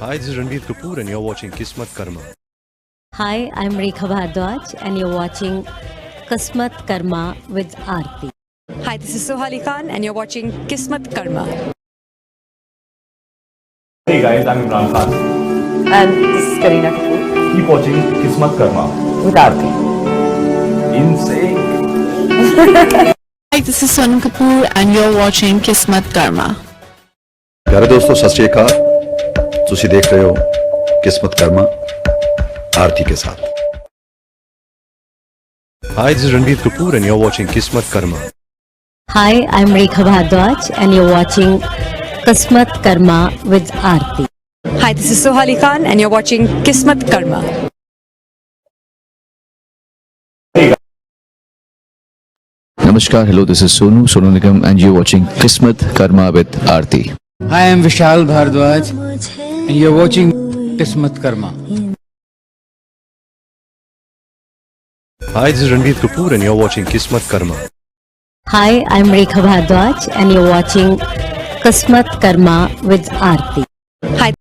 Hi, this is Ranveer Kapoor and you're watching Kismatkarma. Hi, I'm Rekha Bhardwaj and you're watching Kismatkarma with Arti. Hi, this is Sohali Khan and you're watching Kismatkarma. Hey guys, I'm Imran Khan. And this is Kareena Kapoor. Keep watching Kismatkarma With Arti. in sync. Hi, this is Sonam Kapoor and you're watching Kismatkarma. प्यारे दोस्तों सत श्री अकाल ਤੁਸੀਂ ਦੇਖ ਰਹੇ ਹੋ किस्मत कर्मा आरती के साथ। Hi, this is Ranveer Kapoor and you're watching Kismatkarma. Hi, I'm Rekha Bhardwaj and you're watching Kismatkarma with Arti. Hi, this is Sohali Khan and you're watching Kismatkarma. Namaskar, hello, this is Sonu Nigam and you're watching Kismat Karma with Arti. Hi, I am Vishal Bhardwaj and you're watching Kismatkarma. Hi, this is Ranveer Kapoor and you're watching Kismatkarma. Hi, I'm Rekha Bhardwaj and you're watching Kismatkarma with Arti. Hi.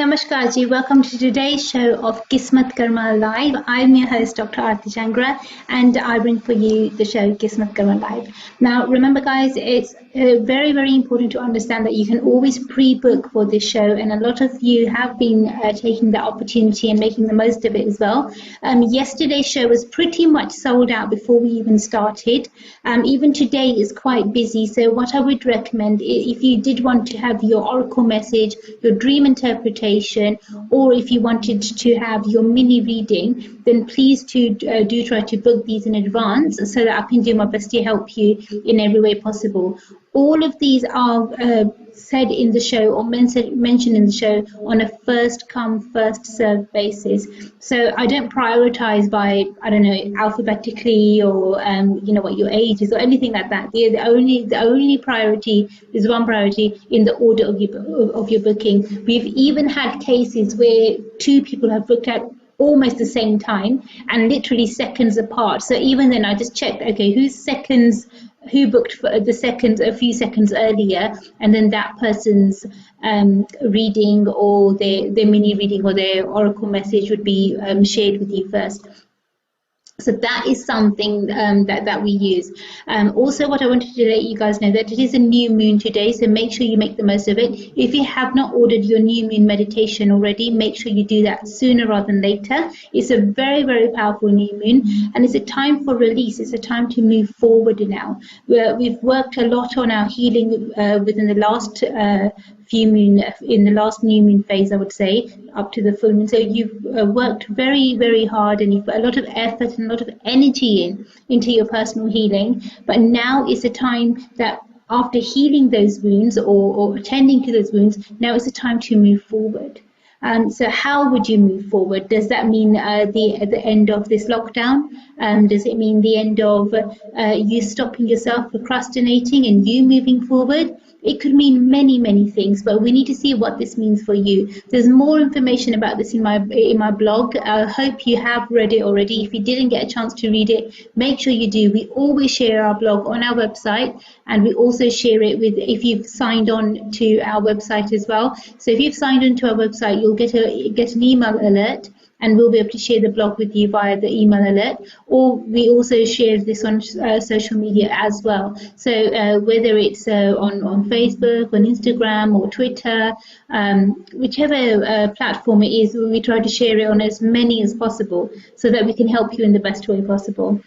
Namaskar ji, welcome to today's show of Kismatkarma Live. I'm your host Dr Arti Jangra and I bring for you the show Kismatkarma Live. Now remember guys, it's very important to understand that you can always pre-book for this show and a lot of you have been taking the opportunity and making the most of it as well. Yesterday's show was pretty much sold out before we even started. Even today is quite busy, so what I would recommend, if you did want to have your oracle message, your dream interpretation, or if you wanted to have your mini reading, then please do try to book these in advance so that I can do my best to help you in every way possible. All of these are said in the show or mentioned in the show on a first come first served basis. So I don't prioritize by, I don't know, alphabetically or you know what your age is or anything like that. The only priority is one priority in the order of your booking. We've even had cases where two people have booked at almost the same time and literally seconds apart. So even then I just checked, okay, who booked for the second a few seconds earlier, and then that person's reading or their mini reading or their oracle message would be shared with you first. So that is something that we use. Also, what I wanted to let you guys know that it is a new moon today, so make sure you make the most of it. If you have not ordered your new moon meditation already, make sure you do that sooner rather than later. It's a very powerful new moon, and it's a time for release. It's a time to move forward now. We've worked a lot on our healing within the last few moon, in the last new moon phase, I would say, up to the full moon. So you've worked very, very hard, and you've put a lot of effort and a lot of energy into your personal healing. But now is the time that after healing those wounds or attending to those wounds, now is the time to move forward. So how would you move forward? Does that mean the end of this lockdown? Does it mean the end of you stopping yourself procrastinating and you moving forward? It could mean many, many things, but we need to see what this means for you. There's more information about this in my blog. I hope you have read it already. If you didn't get a chance to read it, make sure you do. We always share our blog on our website, and we also share it with, if you've signed on to our website as well. So if you've signed on to our website, you'll get an email alert, and we'll be able to share the blog with you via the email alert, or we also share this on social media as well. So whether it's on Facebook, on Instagram or Twitter, whichever platform it is, we try to share it on as many as possible so that we can help you in the best way possible.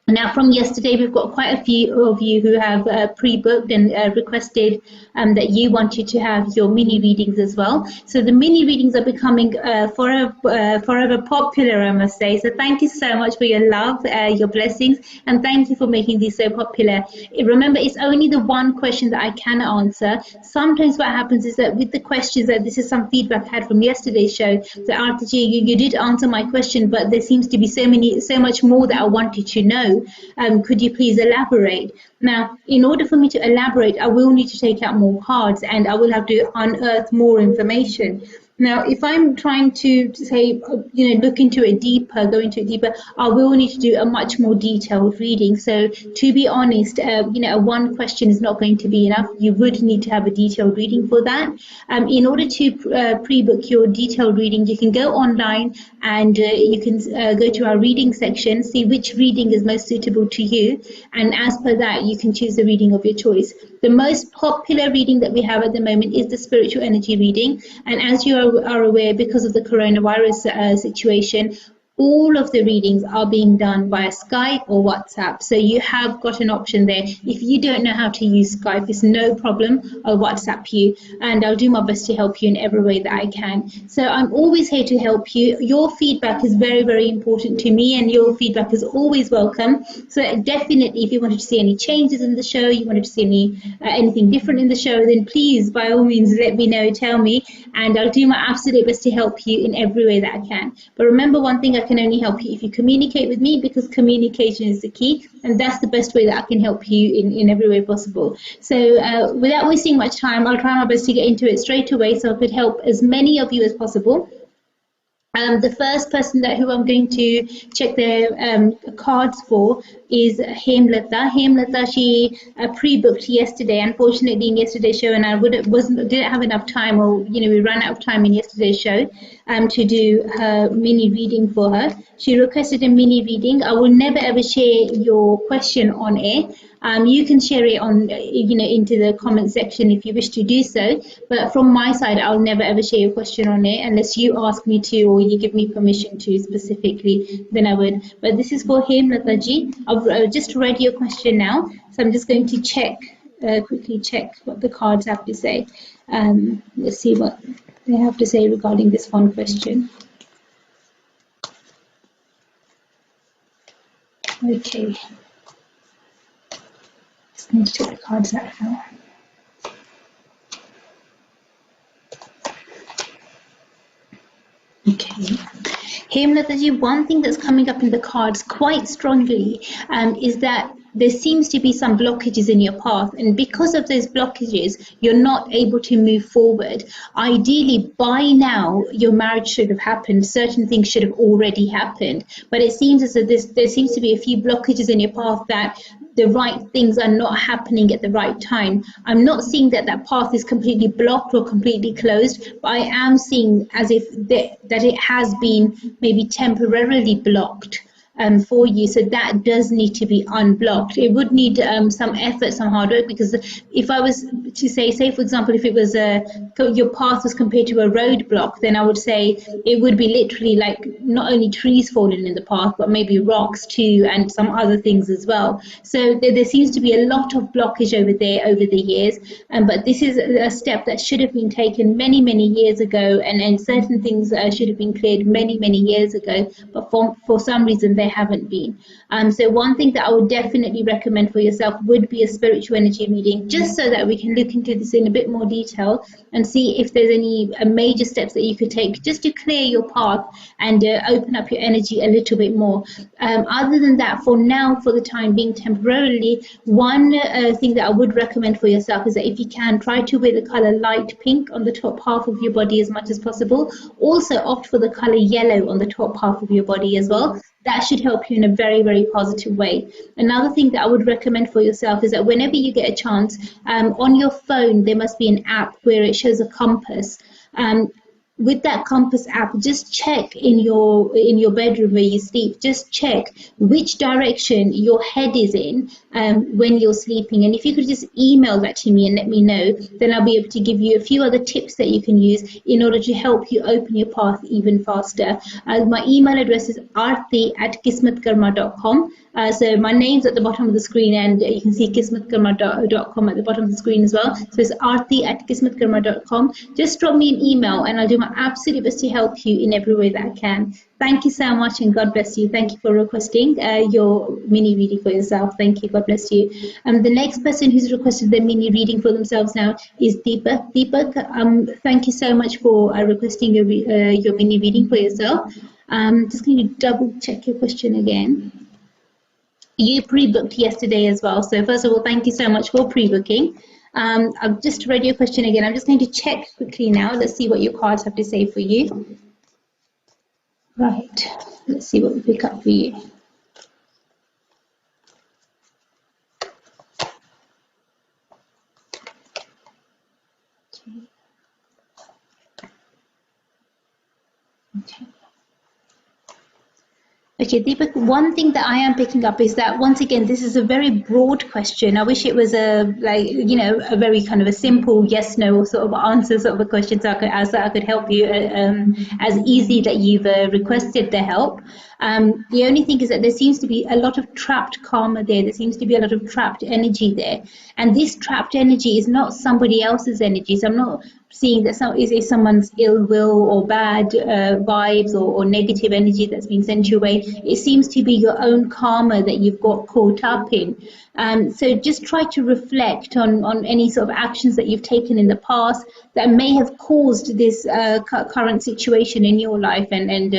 Now, from yesterday, we've got quite a few of you who have pre-booked and requested that you wanted to have your mini readings as well. So the mini readings are becoming forever popular, I must say. So thank you so much for your love, your blessings, and thank you for making these so popular. Remember, it's only the one question that I can answer. Sometimes what happens is that with the questions, that this is some feedback I had from yesterday's show, that Arti, you did answer my question, but there seems to be so much more that I wanted to know. Could you please elaborate? Now, in order for me to elaborate, I will need to take out more cards and I will have to unearth more information. Now, if I'm trying to say, look into it deeper, go into it deeper, I will need to do a much more detailed reading. So to be honest, one question is not going to be enough. You would need to have a detailed reading for that. In order to pre-book your detailed reading, you can go online and you can go to our reading section, see which reading is most suitable to you. And as per that, you can choose the reading of your choice. The most popular reading that we have at the moment is the spiritual energy reading. And as you are aware, because of the coronavirus situation, all of the readings are being done via Skype or WhatsApp. So you have got an option there. If you don't know how to use Skype, it's no problem. I'll WhatsApp you and I'll do my best to help you in every way that I can. So I'm always here to help you. Your feedback is very, very important to me, and your feedback is always welcome. So definitely, if you wanted to see any changes in the show, you wanted to see anything different in the show, then please, by all means, let me know, tell me, and I'll do my absolute best to help you in every way that I can. But remember one thing, I can only help you if you communicate with me, because communication is the key, and that's the best way that I can help you in every way possible. So without wasting much time, I'll try my best to get into it straight away so I could help as many of you as possible. The first person who I'm going to check their cards for is Hemlata. Hemlata, she pre-booked yesterday. Unfortunately, in yesterday's show, and I didn't have enough time, or we ran out of time in yesterday's show to do her mini reading for her. She requested a mini reading. I will never ever share your question on air. You can share it on, into the comment section if you wish to do so. But from my side, I'll never ever share your question on it unless you ask me to, or you give me permission to specifically, then I would. But this is for him, Lataji. I've just read your question now. So I'm just going to quickly check what the cards have to say. Let's see what they have to say regarding this one question. Okay. Just need to check the cards out now. Okay. Hemlataji, one thing that's coming up in the cards quite strongly is that there seems to be some blockages in your path, and because of those blockages, you're not able to move forward. Ideally, by now, your marriage should have happened. Certain things should have already happened, but it seems as though there seems to be a few blockages in your path that the right things are not happening at the right time. I'm not seeing that path is completely blocked or completely closed, but I am seeing as if that it has been maybe temporarily blocked. for you. So that does need to be unblocked. It would need some effort, some hard work, because if I was to say for example, if it was your path was compared to a roadblock, then I would say it would be literally like not only trees falling in the path, but maybe rocks too, and some other things as well. So there seems to be a lot of blockage over there over the years, but this is a step that should have been taken many years ago, and certain things should have been cleared many years ago, but for some reason they haven't been. So one thing that I would definitely recommend for yourself would be a spiritual energy reading, just so that we can look into this in a bit more detail and see if there's any major steps that you could take just to clear your path and open up your energy a little bit more. Other than that, for now, for the time being, temporarily, one thing that I would recommend for yourself is that if you can, try to wear the color light pink on the top half of your body as much as possible. Also opt for the color yellow on the top half of your body as well. That should help you in a very positive way. Another thing that I would recommend for yourself is that whenever you get a chance, on your phone there must be an app where it shows a compass. With that compass app, just check in your bedroom where you sleep, just check which direction your head is in when you're sleeping. And if you could just email that to me and let me know, then I'll be able to give you a few other tips that you can use in order to help you open your path even faster. My email address is arti@kismatkarma.com. So my name's at the bottom of the screen, and you can see kismatkarma.com at the bottom of the screen as well. So it's arti@kismatkarma.com. Just drop me an email and I'll do my absolute best to help you in every way that I can. Thank you so much, and God bless you. Thank you for requesting your mini reading for yourself. Thank you. God bless you. The next person who's requested their mini reading for themselves now is Deepak. Deepak, thank you so much for requesting your mini reading for yourself. Just going to double check your question again. You pre-booked yesterday as well. So first of all, thank you so much for pre-booking. I've just read your question again. I'm just going to check quickly now. Let's see what your cards have to say for you. Right. Let's see what we pick up for you. Okay. Okay, Deepak, one thing that I am picking up is that, once again, this is a very broad question. I wish it was a very kind of a simple yes, no sort of answer sort of a question, so I could help you as easy that you've requested the help. The only thing is that there seems to be a lot of trapped karma there. There seems to be a lot of trapped energy there. And this trapped energy is not somebody else's energy. So I'm not seeing that is someone's ill will or bad vibes or negative energy that's been sent your way. It seems to be your own karma that you've got caught up in. So just try to reflect on any sort of actions that you've taken in the past that may have caused this current situation in your life and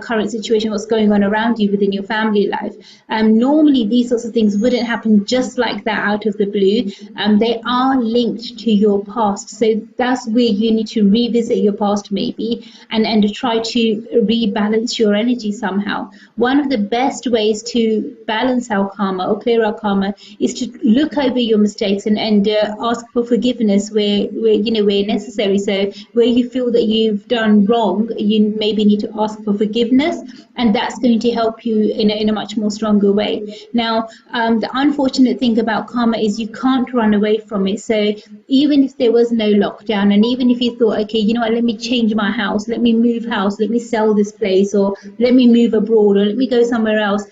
current situation, what's going on around you within your family life. Normally, these sorts of things wouldn't happen just like that out of the blue. They are linked to your past. So that's where you need to revisit your past maybe and to try to rebalance your energy somehow. One of the best ways to balance our karma or clear our karma is to look over your mistakes and ask for forgiveness where necessary. So where you feel that you've done wrong, you maybe need to ask for forgiveness, and that's going to help you in a much more stronger way. Now, the unfortunate thing about karma is you can't run away from it. So even if there was no lockdown, and even if you thought, okay, you know what, let me change my house, let me move house, let me sell this place, or let me move abroad, or let me go somewhere else,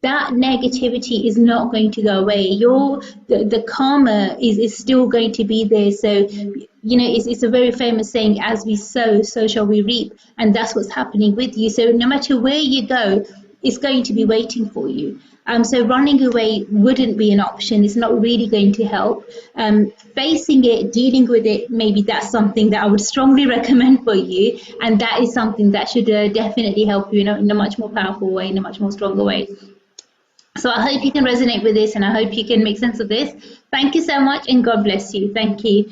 that negativity is not going to go away. The karma is still going to be there. So, it's a very famous saying, as we sow, so shall we reap. And that's what's happening with you. So no matter where you go, it's going to be waiting for you. So running away wouldn't be an option. It's not really going to help. Facing it, dealing with it, maybe that's something that I would strongly recommend for you. And that is something that should definitely help you in a much more powerful way, in a much more stronger way. So I hope you can resonate with this, and I hope you can make sense of this. Thank you so much, and God bless you. Thank you.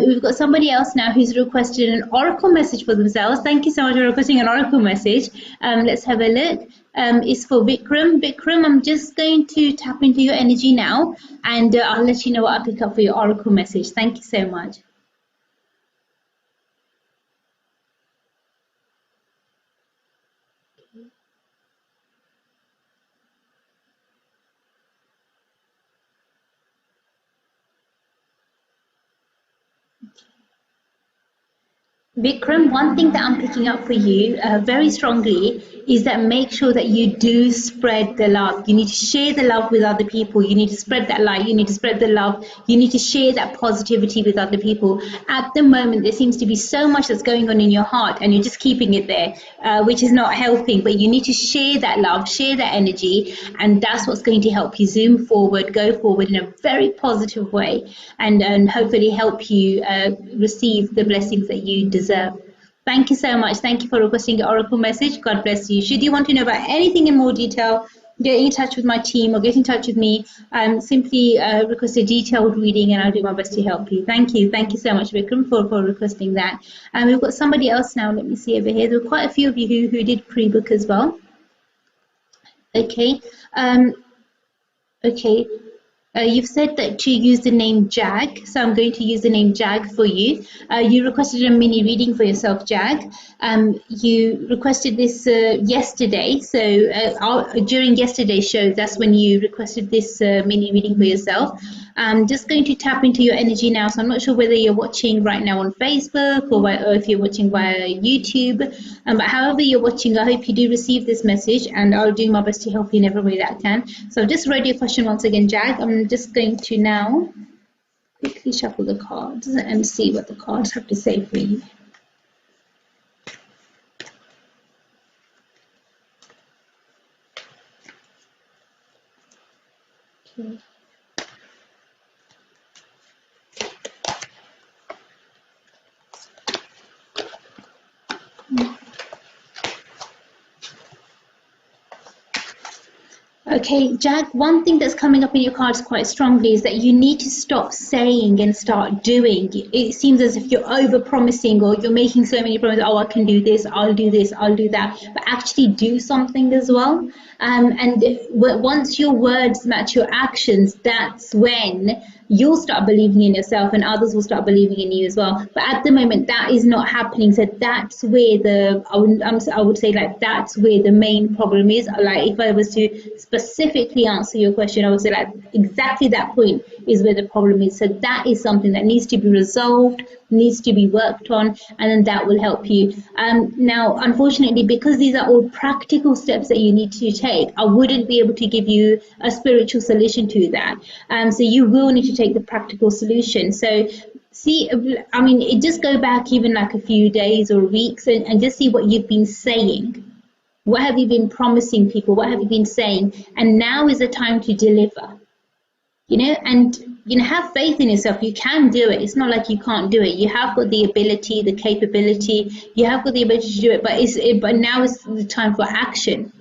We've got somebody else now who's requested an oracle message for themselves. Thank you so much for requesting an oracle message. Let's have a look. It's for Vikram. Vikram, I'm just going to tap into your energy now, and I'll let you know what I pick up for your oracle message. Thank you so much. Vikram, one thing that I'm picking up for you very strongly is that make sure that you do spread the love. You need to share the love with other people. You need to spread that light. You need to spread the love. You need to share that positivity with other people. At the moment, there seems to be so much that's going on in your heart and you're just keeping it there, which is not helping. But you need to share that love, share that energy, and that's what's going to help you zoom forward, go forward in a very positive way, and hopefully help you receive the blessings that you deserve. Thank you so much. Thank you for requesting your oracle message. God bless you. Should you want to know about anything in more detail, get in touch with my team or get in touch with me. Simply request a detailed reading and I'll do my best to help you. Thank you. Thank you so much, Vikram, for requesting that. And we've got somebody else now. Let me see over here. There were quite a few of you who did pre-book as well. Okay. Okay. You've said that to use the name Jag, so I'm going to use the name Jag for you. You requested a mini reading for yourself, Jag. You requested this yesterday, so during yesterday's show, that's when you requested this mini reading for yourself. I'm just going to tap into your energy now, so I'm not sure whether you're watching right now on Facebook or if you're watching via YouTube, but however you're watching, I hope you do receive this message and I'll do my best to help you in every way that I can. So I've just read your question once again, Jag. I'm just going to now quickly shuffle the cards and see what the cards have to say for you. Okay. Okay, Jack, one thing that's coming up in your cards quite strongly is that you need to stop saying and start doing. It seems as if you're over-promising or you're making so many promises, oh, I can do this, I'll do that, but actually do something as well. And once your words match your actions, that's when you'll start believing in yourself and others will start believing in you as well. But at the moment, that is not happening. So that's where I would say like that's where the main problem is. Like if I was to specifically answer your question, I would say like exactly that point is where the problem is. So that is something that needs to be resolved, needs to be worked on, and then that will help you. Now, unfortunately, because these are all practical steps that you need to take, I wouldn't be able to give you a spiritual solution to that. So you will need to take the practical solution. So see, I mean, just go back even like a few days or weeks and just see what you've been saying. What have you been promising people? What have you been saying? And now is the time to deliver. And have faith in yourself. You can do it. It's not like you can't do it. You have got the ability, the capability. You have got the ability to do it. But now is the time for action.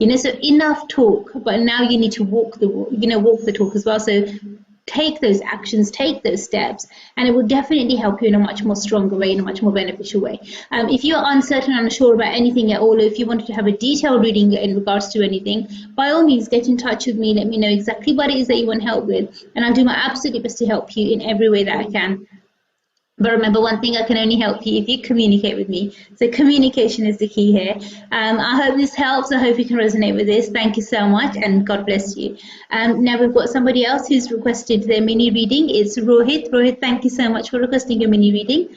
So enough talk. But now you need to walk the talk as well. So take those actions, take those steps, and it will definitely help you in a much more stronger way, in a much more beneficial way. If you're uncertain and unsure about anything at all, or if you wanted to have a detailed reading in regards to anything, by all means, get in touch with me. Let me know exactly what it is that you want help with, and I'll do my absolute best to help you in every way that I can. But remember, one thing, I can only help you if you communicate with me. So communication is the key here. I hope this helps. I hope you can resonate with this. Thank you so much, and God bless you. Now we've got somebody else who's requested their mini reading. It's Rohit. Rohit, thank you so much for requesting your mini reading.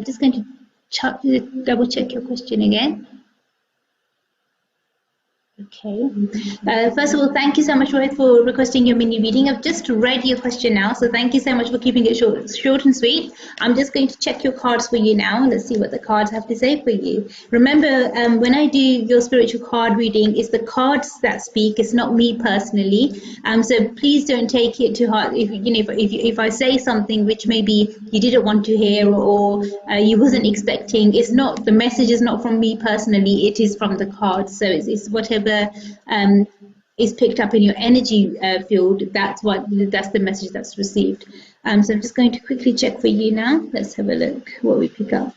Just going to double check your question again. Okay. First of all, thank you so much, Rohit, for requesting your mini reading. I've just read your question now, so thank you so much for keeping it short and sweet. I'm just going to check your cards for you now. Let's see what the cards have to say for you. Remember, when I do your spiritual card reading, it's the cards that speak. It's not me personally. So please don't take it to heart. If I say something which maybe you didn't want to hear or you wasn't expecting, it's not, the message is not from me personally. It is from the cards. So it's whatever is picked up in your energy field, that's the message that's received. So I'm just going to quickly check for you now. Let's have a look what we pick up.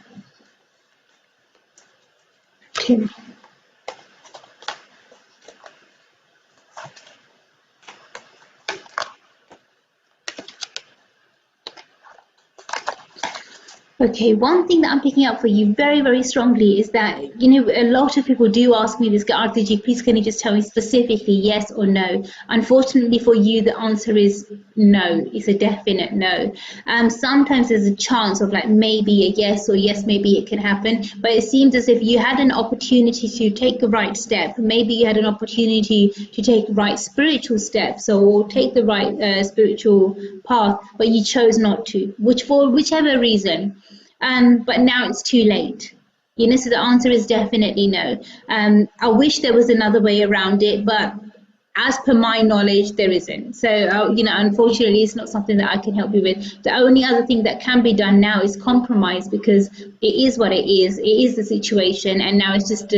Okay. Okay, one thing that I'm picking up for you very, very strongly is that, a lot of people do ask me this, RTG, please can you just tell me specifically yes or no? Unfortunately for you, the answer is no. It's a definite no. Sometimes there's a chance of like maybe a yes or yes, maybe it can happen, but it seems as if you had an opportunity to take the right step. Maybe you had an opportunity to take the right spiritual steps or take the right spiritual path, but you chose not to, which for whichever reason. But now it's too late. So the answer is definitely no. I wish there was another way around it, but as per my knowledge, there isn't. So, unfortunately, it's not something that I can help you with. The only other thing that can be done now is compromise, because it is what it is. It is the situation, and now it's just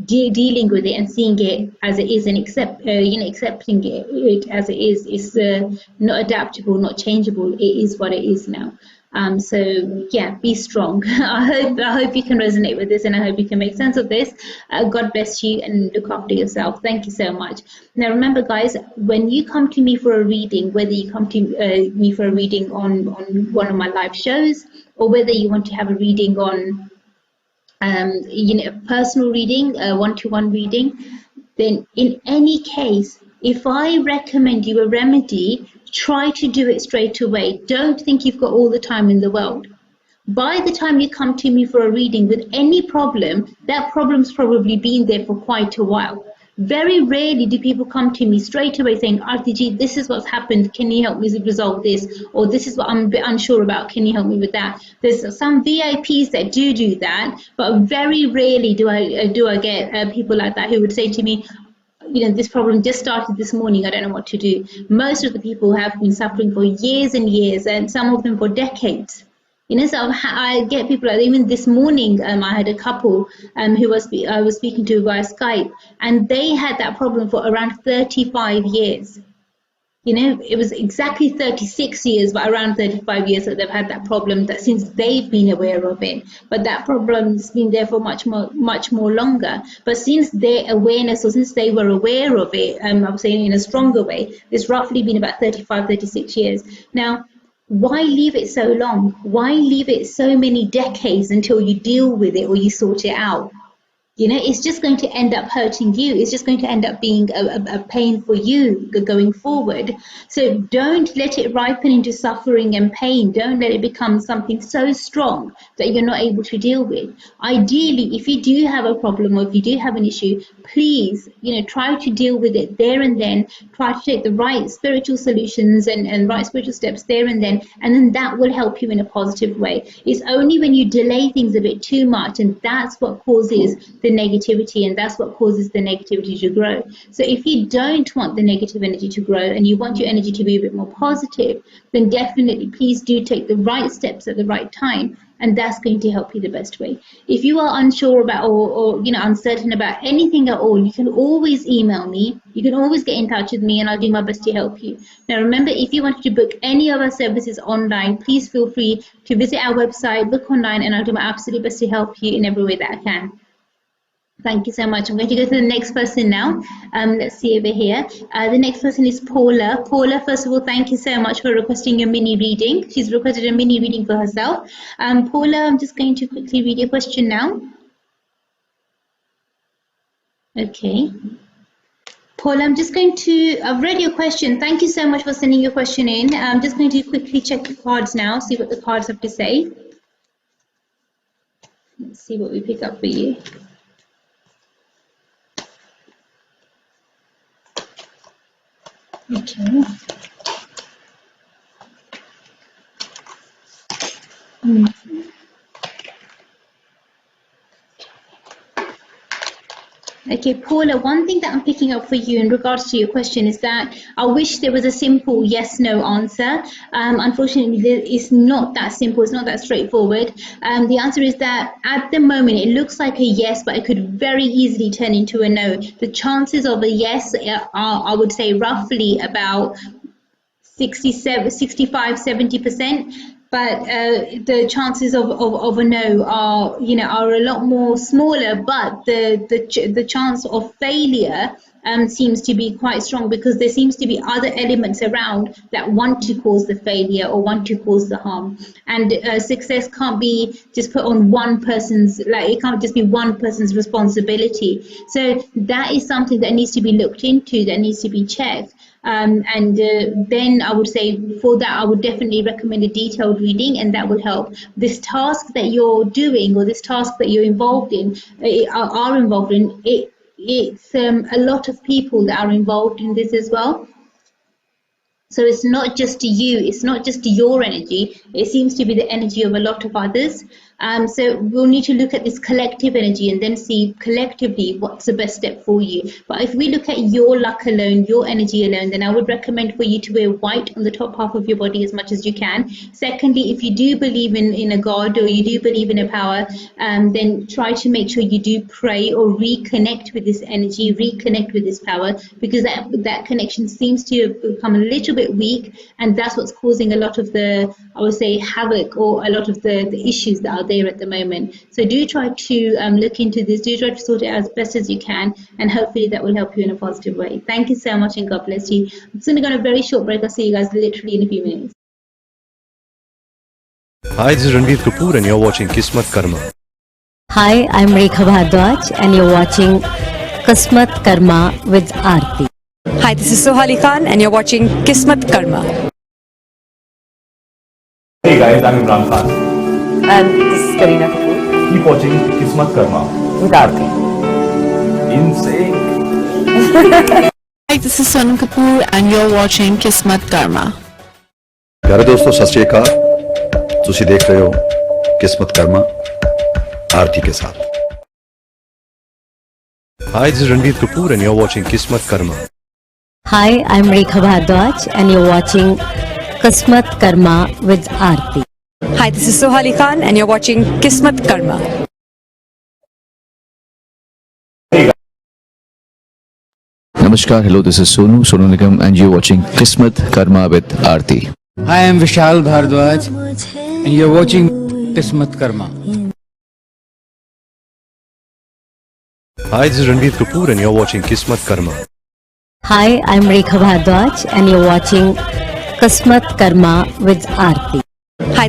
dealing with it and seeing it as it is and accepting it as it is. It's not adaptable, not changeable. It is what it is now. So yeah, be strong. I hope you can resonate with this, and I hope you can make sense of this. God bless you and look after yourself. Thank you so much. Now remember, guys, when you come to me for a reading, whether you come to me for a reading on one of my live shows, or whether you want to have a reading on a personal reading, a one-to-one reading, then in any case, if I recommend you a remedy, try to do it straight away. Don't think you've got all the time in the world. By the time you come to me for a reading with any problem, that problem's probably been there for quite a while. Very rarely do people come to me straight away saying, RTG, this is what's happened, can you help me resolve this? Or this is what I'm a bit unsure about, can you help me with that? There's some VIPs that do that, but very rarely do I get people like that who would say to me, this problem just started this morning, I don't know what to do. Most of the people have been suffering for years and years, and some of them for decades. So I get people, like even this morning, I had a couple who I was speaking to via Skype, and they had that problem for around 35 years. It was exactly 36 years, but around 35 years that they've had that problem, that since they've been aware of it. But that problem's been there for much more longer. But since their awareness, or since they were aware of it, I was saying in a stronger way, it's roughly been about 35, 36 years. Now, why leave it so long? Why leave it so many decades until you deal with it or you sort it out? It's just going to end up hurting you. It's just going to end up being a pain for you going forward. So don't let it ripen into suffering and pain. Don't let it become something so strong that you're not able to deal with. Ideally, if you do have a problem or if you do have an issue, please, try to deal with it there and then. Try to take the right spiritual solutions and right spiritual steps there and then that will help you in a positive way. It's only when you delay things a bit too much, and that's what causes the negativity, and that's what causes the negativity to grow. So if you don't want the negative energy to grow and you want your energy to be a bit more positive, then definitely please do take the right steps at the right time, and that's going to help you the best way. If you are unsure about or uncertain about anything at all, you can always email me. You can always get in touch with me, and I'll do my best to help you. Now remember, if you want to book any of our services online, please feel free to visit our website, book online, and I'll do my absolute best to help you in every way that I can. Thank you so much. I'm going to go to the next person now. Let's see over here. The next person is Paula. Paula, first of all, thank you so much for requesting your mini reading. She's requested a mini reading for herself. Paula, I'm just going to quickly read your question now. Okay. Paula, I've read your question. Thank you so much for sending your question in. I'm just going to quickly check the cards now, see what the cards have to say. Let's see what we pick up for you. Okay. Okay, Paula, one thing that I'm picking up for you in regards to your question is that I wish there was a simple yes-no answer. Unfortunately, it's not that simple. It's not that straightforward. The answer is that at the moment, it looks like a yes, but it could very easily turn into a no. The chances of a yes are, I would say, roughly about 65, 70%. but the chances of a no are, are a lot more smaller, but the chance of failure seems to be quite strong, because there seems to be other elements around that want to cause the failure or want to cause the harm. And success can't be just put on one person's, like it can't just be one person's responsibility. So that is something that needs to be looked into, that needs to be checked. And then I would say for that, I would definitely recommend a detailed reading, and that will help. This task that you're doing, or this task that you're involved in, are involved in, it's a lot of people that are involved in this as well. So it's not just you, it's not just your energy, it seems to be the energy of a lot of others. So we'll need to look at this collective energy and then see collectively what's the best step for you. But if we look at your luck alone, your energy alone, then I would recommend for you to wear white on the top half of your body as much as you can. Secondly, if you do believe in a God, or you do believe in a power, then try to make sure you do pray or reconnect with this energy, reconnect with this power, because that connection seems to have become a little bit weak, and that's what's causing a lot of the, I would say, havoc, or a lot of the issues that are there at the moment. So do try to look into this, do try to sort it out as best as you can, and hopefully that will help you in a positive way. Thank you so much, and God bless you. I'm just going to go on a very short break. I'll see you guys literally in a few minutes. Hi, this is Ranveer Kapoor and you're watching Kismat Karma. Hi, I'm Rekha Bhardwaj and you're watching Kismat Karma with Arti. Hi, this is Sohali Khan, and you're watching Kismat Karma. Hey guys, I'm Imran Khan. And this is Karina Kapoor Keep watching Kismatkarma. with Arti. Insane. Hi, this is Sonam Kapoor and you're watching Kismatkarma. प्यारे दोस्तों सत श्री अकाल ਤੁਸੀਂ ਦੇਖ ਰਹੇ ਹੋ किस्मत कर्मा आरती के साथ। Hi, this is Ranveer Kapoor and you're watching Kismat Karma. Hi, I'm Rekha Bhardwaj and you're watching Kismat Karma with Arti. Hi, this is Sohali Khan, and you're watching Kismat Karma. Namaskar, hello, this is Sonu Nigam, and you're watching Kismat Karma with Arti. I am Vishal Bhardwaj and you're watching Kismat Karma. Hi, this is Ranveer Kapoor and you're watching Kismat Karma. Hi, I'm Rekha Bhardwaj and you're watching Kismat Karma with Arti. Hi.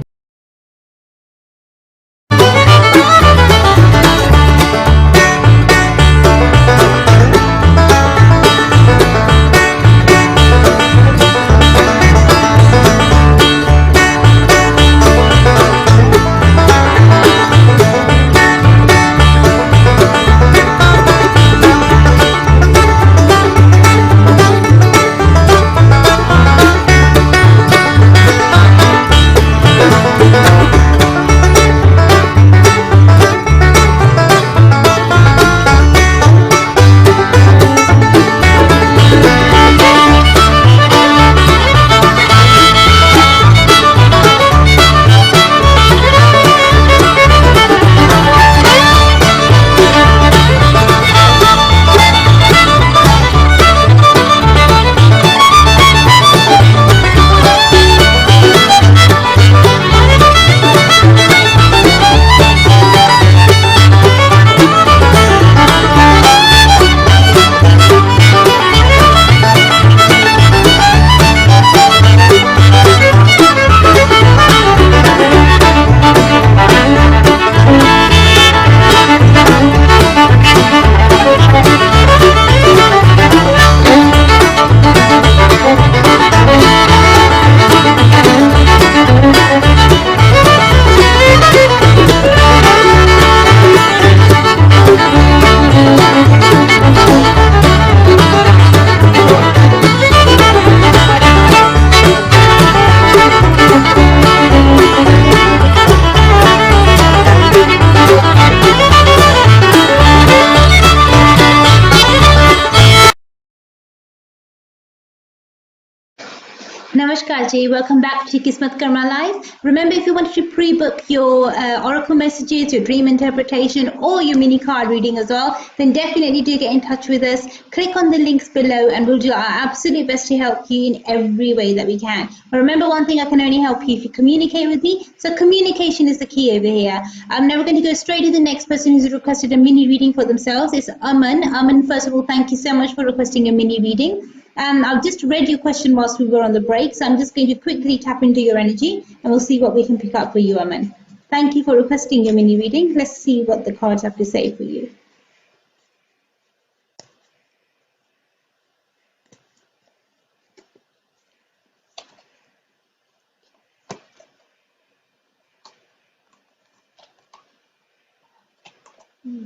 Namaskar Ji, welcome back to Kismat Karma Live. Remember, if you wanted to pre-book your oracle messages, your dream interpretation, or your mini card reading as well, then definitely do get in touch with us. Click on the links below and we'll do our absolute best to help you in every way that we can. But remember one thing, I can only help you if you communicate with me. So communication is the key over here. Now we're going to go straight to the next person who's requested a mini reading for themselves. It's Aman. Aman, first of all, thank you so much for requesting a mini reading. I've just read your question whilst we were on the break, so I'm just going to quickly tap into your energy and we'll see what we can pick up for you, Aman. Thank you for requesting your mini reading. Let's see what the cards have to say for you.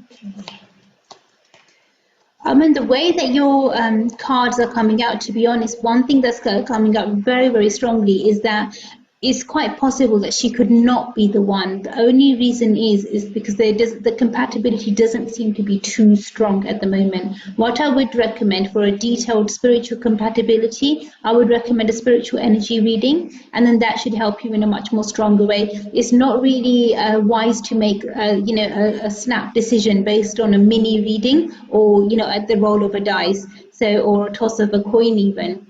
Okay. The way that your cards are coming out, to be honest, one thing that's coming out very, very strongly is that it's quite possible that she could not be the one. The only reason is because the compatibility doesn't seem to be too strong at the moment. What I would recommend for a detailed spiritual compatibility, I would recommend a spiritual energy reading, and then that should help you in a much more stronger way. It's not really wise to make a snap decision based on a mini reading or at the roll of a dice, or a toss of a coin even.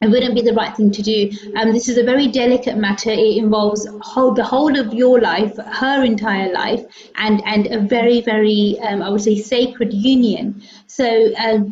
It wouldn't be the right thing to do. This is a very delicate matter. It involves the whole of your life, her entire life, and a very, very, I would say, sacred union. So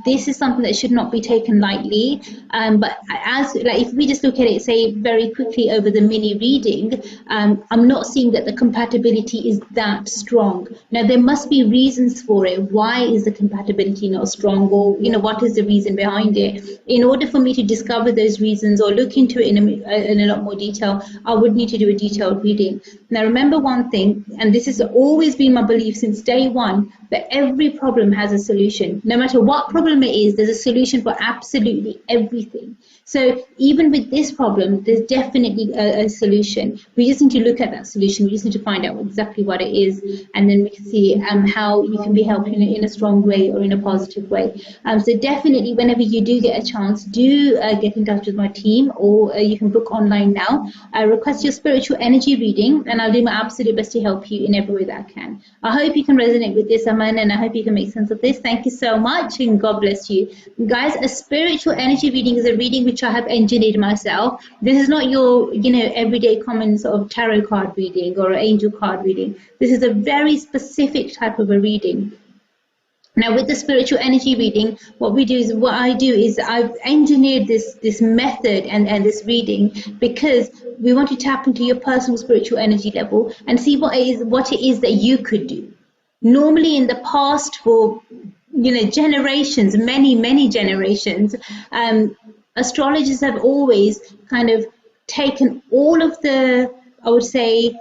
this is something that should not be taken lightly. But if we just look at it, say, very quickly over the mini reading, I'm not seeing that the compatibility is that strong. Now, there must be reasons for it. Why is the compatibility not strong? Or, what is the reason behind it? In order for me to discover those reasons or look into it in a lot more detail, I would need to do a detailed reading. Now, remember one thing, and this has always been my belief since day one, that every problem has a solution. No matter what problem it is, there's a solution for absolutely everything. So even with this problem, there's definitely a solution. We just need to look at that solution. We just need to find out exactly what it is, and then we can see how you can be helped in a strong way or in a positive way. So definitely, whenever you do get a chance, do get in touch with my team, or you can book online now. Request your spiritual energy reading, and I'll do my absolute best to help you in every way that I can. I hope you can resonate with this, Aman, and I hope you can make sense of this. Thank you so much, and God bless you. Guys, a spiritual energy reading is a reading which I have engineered myself. This is not your, everyday common sort of tarot card reading or angel card reading. This is a very specific type of a reading. Now, with the spiritual energy reading, what I do is I've engineered this method and this reading because we want to tap into your personal spiritual energy level and see what it is that you could do. Normally, in the past, for generations, many generations, astrologers have always kind of taken all of the, I would say,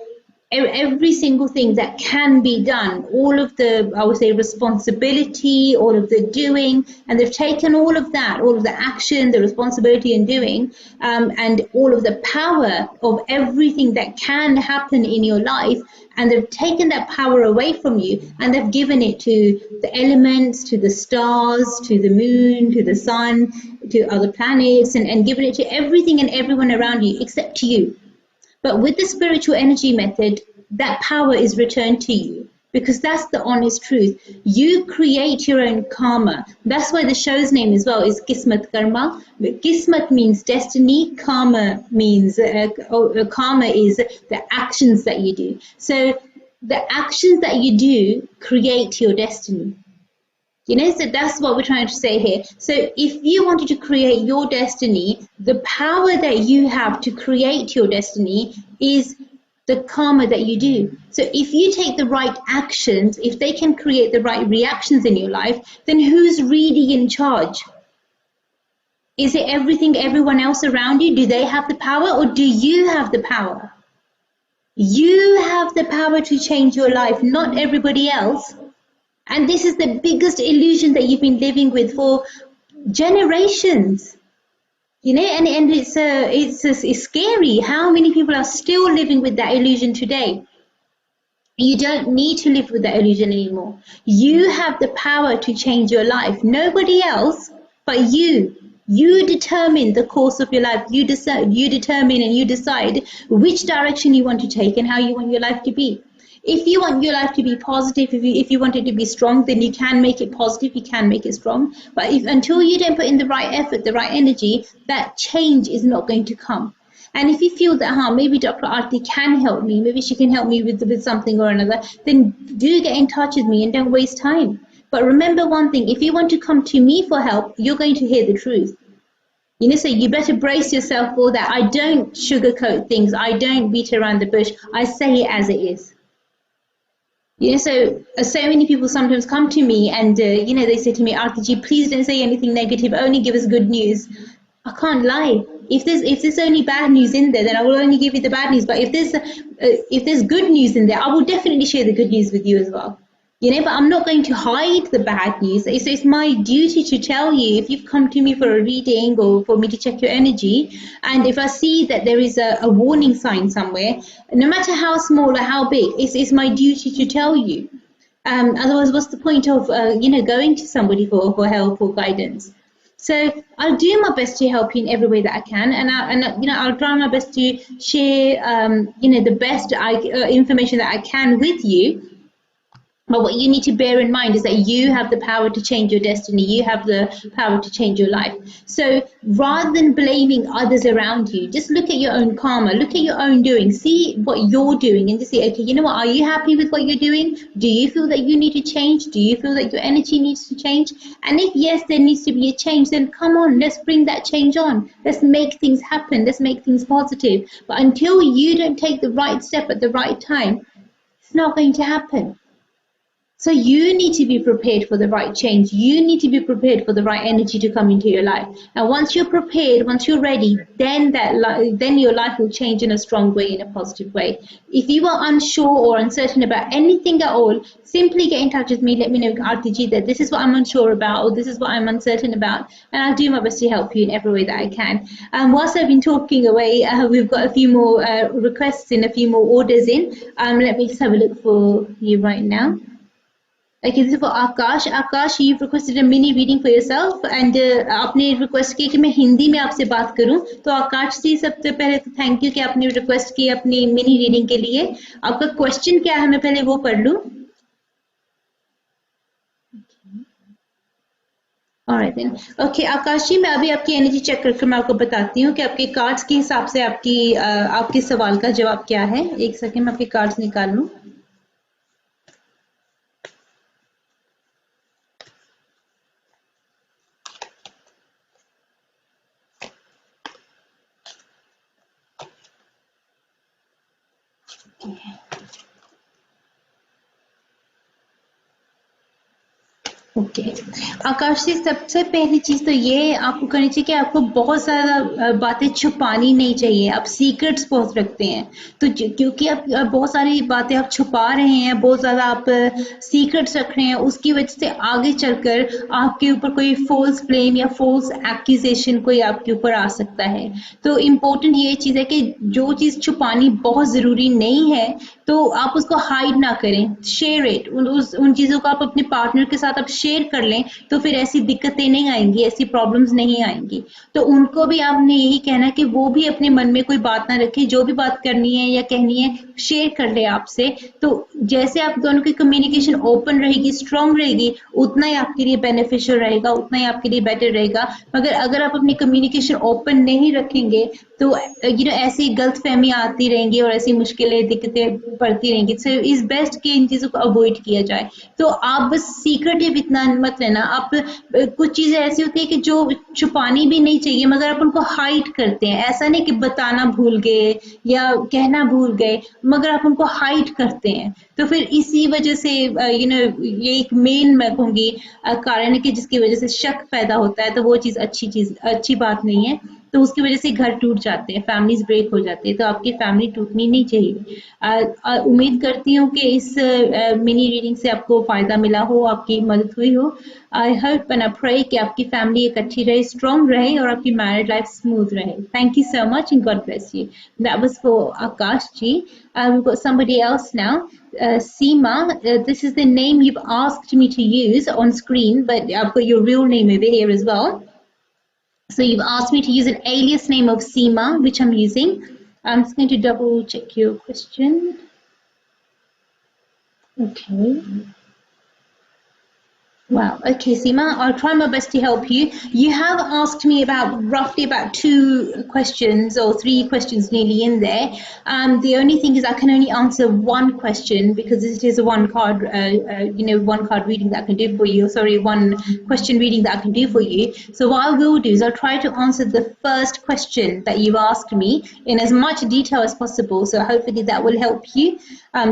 every single thing that can be done, all of the, I would say, responsibility, all of the doing, and they've taken all of that, all of the action, the responsibility in doing, and all of the power of everything that can happen in your life, and they've taken that power away from you, and they've given it to the elements, to the stars, to the moon, to the sun, to other planets, and given it to everything and everyone around you except to you. But with the spiritual energy method, that power is returned to you, because that's the honest truth. You create your own karma. That's why the show's name as well is Kismatkarma. Kismat means destiny. Karma means karma is the actions that you do. So the actions that you do create your destiny. So that's what we're trying to say here. So if you wanted to create your destiny, the power that you have to create your destiny is the karma that you do. So if you take the right actions, if they can create the right reactions in your life, then who's really in charge? Is it everyone else around you? Do they have the power, or do you have the power? You have the power to change your life, not everybody else. And this is the biggest illusion that you've been living with for generations. And it's scary how many people are still living with that illusion today. You don't need to live with that illusion anymore. You have the power to change your life. Nobody else but you. You determine the course of your life. You determine and you decide which direction you want to take and how you want your life to be. If you want your life to be positive, if you want it to be strong, then you can make it positive, you can make it strong. But if until you don't put in the right effort, the right energy, that change is not going to come. And if you feel that, maybe Dr. Arti can help me, maybe she can help me with something or another, then do get in touch with me and don't waste time. But remember one thing, if you want to come to me for help, you're going to hear the truth. You know, so you better brace yourself for that. I don't sugarcoat things. I don't beat around the bush. I say it as it is. You know, so many people sometimes come to me and, they say to me, Arti, please don't say anything negative. Only give us good news. I can't lie. If there's only bad news in there, then I will only give you the bad news. But if there's good news in there, I will definitely share the good news with you as well. You know, but I'm not going to hide the bad news. It's my duty to tell you if you've come to me for a reading or for me to check your energy, and if I see that there is a warning sign somewhere, no matter how small or how big, it's my duty to tell you. Otherwise, what's the point of going to somebody for help or guidance? So I'll do my best to help you in every way that I can, and I'll try my best to share the best information that I can with you. But what you need to bear in mind is that you have the power to change your destiny. You have the power to change your life. So rather than blaming others around you, just look at your own karma, look at your own doing, see what you're doing and just say, okay, you know what, are you happy with what you're doing? Do you feel that you need to change? Do you feel that your energy needs to change? And if yes, there needs to be a change, then come on, let's bring that change on. Let's make things happen. Let's make things positive. But until you don't take the right step at the right time, it's not going to happen. So you need to be prepared for the right change. You need to be prepared for the right energy to come into your life. And once you're prepared, once you're ready, then your life will change in a strong way, in a positive way. If you are unsure or uncertain about anything at all, simply get in touch with me. Let me know, Arti, that this is what I'm unsure about, or this is what I'm uncertain about, and I'll do my best to help you in every way that I can. Whilst I've been talking away, we've got a few more requests in, a few more orders in. Let me just have a look for you right now. Okay, this is for Akash. Akash, you've requested a mini reading for yourself, and आपने request किया कि मैं हिंदी में आपसे बात करूं. तो आकाश जी, सबसे पहले तो थैंक यू कि आपने request की अपनी mini reading के लिए. आपका question क्या है, मैं पहले वो पढ़ लूं. Alright then. Okay, आकाश जी, मैं अभी आपकी एनर्जी चेक करके मैं आपको बताती हूँ कि आपके कार्ड्स के हिसाब से आपके सवाल का जवाब क्या है. एक सेकंड मैं आपके कार्ड्स निकाल लूं. ओके आकाश जी, सबसे पहली चीज़ तो ये आपको करनी चाहिए कि आपको बहुत ज़्यादा बातें छुपानी नहीं चाहिए. आप सीक्रेट्स बहुत रखते हैं, तो क्योंकि आप बहुत सारी बातें आप छुपा रहे हैं, बहुत ज़्यादा आप सीक्रेट्स रख रहे हैं, उसकी वजह से आगे चलकर आपके ऊपर कोई फॉल्स ब्लेम या फॉल्स एक्यूजेशन कोई आपके ऊपर आ सकता है. तो इम्पोर्टेंट ये चीज़ है कि जो चीज़ छुपानी बहुत ज़रूरी नहीं है तो आप उसको हाइड ना करें. Share it. उन चीज़ों को आप अपने पार्टनर के साथ आप शेयर कर लें तो फिर ऐसी दिक्कतें नहीं आएंगी, ऐसी प्रॉब्लम्स नहीं आएंगी. तो उनको भी आपने यही कहना कि वो भी अपने मन में कोई बात ना रखे, जो भी बात करनी है या कहनी है शेयर कर ले आपसे. तो जैसे आप दोनों की कम्युनिकेशन ओपन रहेगी, स्ट्रांग रहेगी, उतना ही आपके लिए बेनिफिशियल रहेगा, उतना ही आपके लिए बेटर रहेगा. मगर अगर आप अपनी कम्युनिकेशन ओपन नहीं रखेंगे तो ऐसी गलत फहमियाँ आती रहेंगी और ऐसी मुश्किलें दिक्कतें पड़ती रहेंगी. सो इज बेस्ट कि इन चीज़ों को अवॉइड किया जाए. तो आप बस सीक्रेटिव इतना मत लेना. आप कुछ चीज़ें ऐसी होती है कि जो छुपानी भी नहीं चाहिए मगर आप उनको हाइड करते हैं. ऐसा नहीं कि बताना भूल गए या कहना भूल गए, मगर आप उनको हाइड करते हैं. तो फिर इसी वजह से ये एक मेन मैं कहूँगी कारण है कि जिसकी वजह से शक पैदा होता है. तो वो चीज़ अच्छी बात नहीं है. तो उसकी वजह से घर टूट जाते हैं, फैमिलीज ब्रेक हो जाती है. तो आपकी फैमिली टूटनी नहीं चाहिए. उम्मीद करती हूँ कि इस मिनी रीडिंग से आपको फ़ायदा मिला हो, आपकी मदद हुई हो. I hope and I pray कि आपकी फैमिली एक अच्छी रहे, स्ट्रॉन्ग रहे और आपकी मैरिड लाइफ स्मूथ रहे. Thank you so much and God bless you. That was for Akash ji. We've got somebody else now. Seema, this is the name you've asked me to use on screen, but I've got your real name over here as well. So you've asked me to use an alias name of Seema, which I'm using. I'm just going to double check your question. Okay. Wow. Okay, Seema, I'll try my best to help you. You have asked me about roughly about 2 questions or 3 questions nearly in there. The only thing is I can only answer one question because it is a one card, one card reading that I can do for you. Sorry, one question reading that I can do for you. So what I will do is I'll try to answer the first question that you've asked me in as much detail as possible. So hopefully that will help you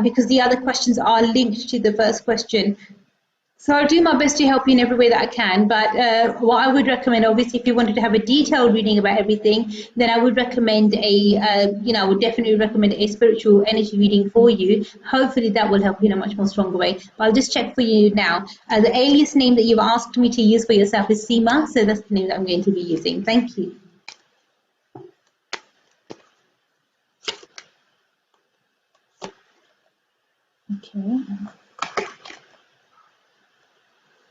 because the other questions are linked to the first question. So I'll do my best to help you in every way that I can. But what I would recommend, obviously, if you wanted to have a detailed reading about everything, then I would recommend I would definitely recommend a spiritual energy reading for you. Hopefully that will help you in a much more stronger way. But I'll just check for you now. The alias name that you've asked me to use for yourself is Seema. So that's the name that I'm going to be using. Thank you. Okay.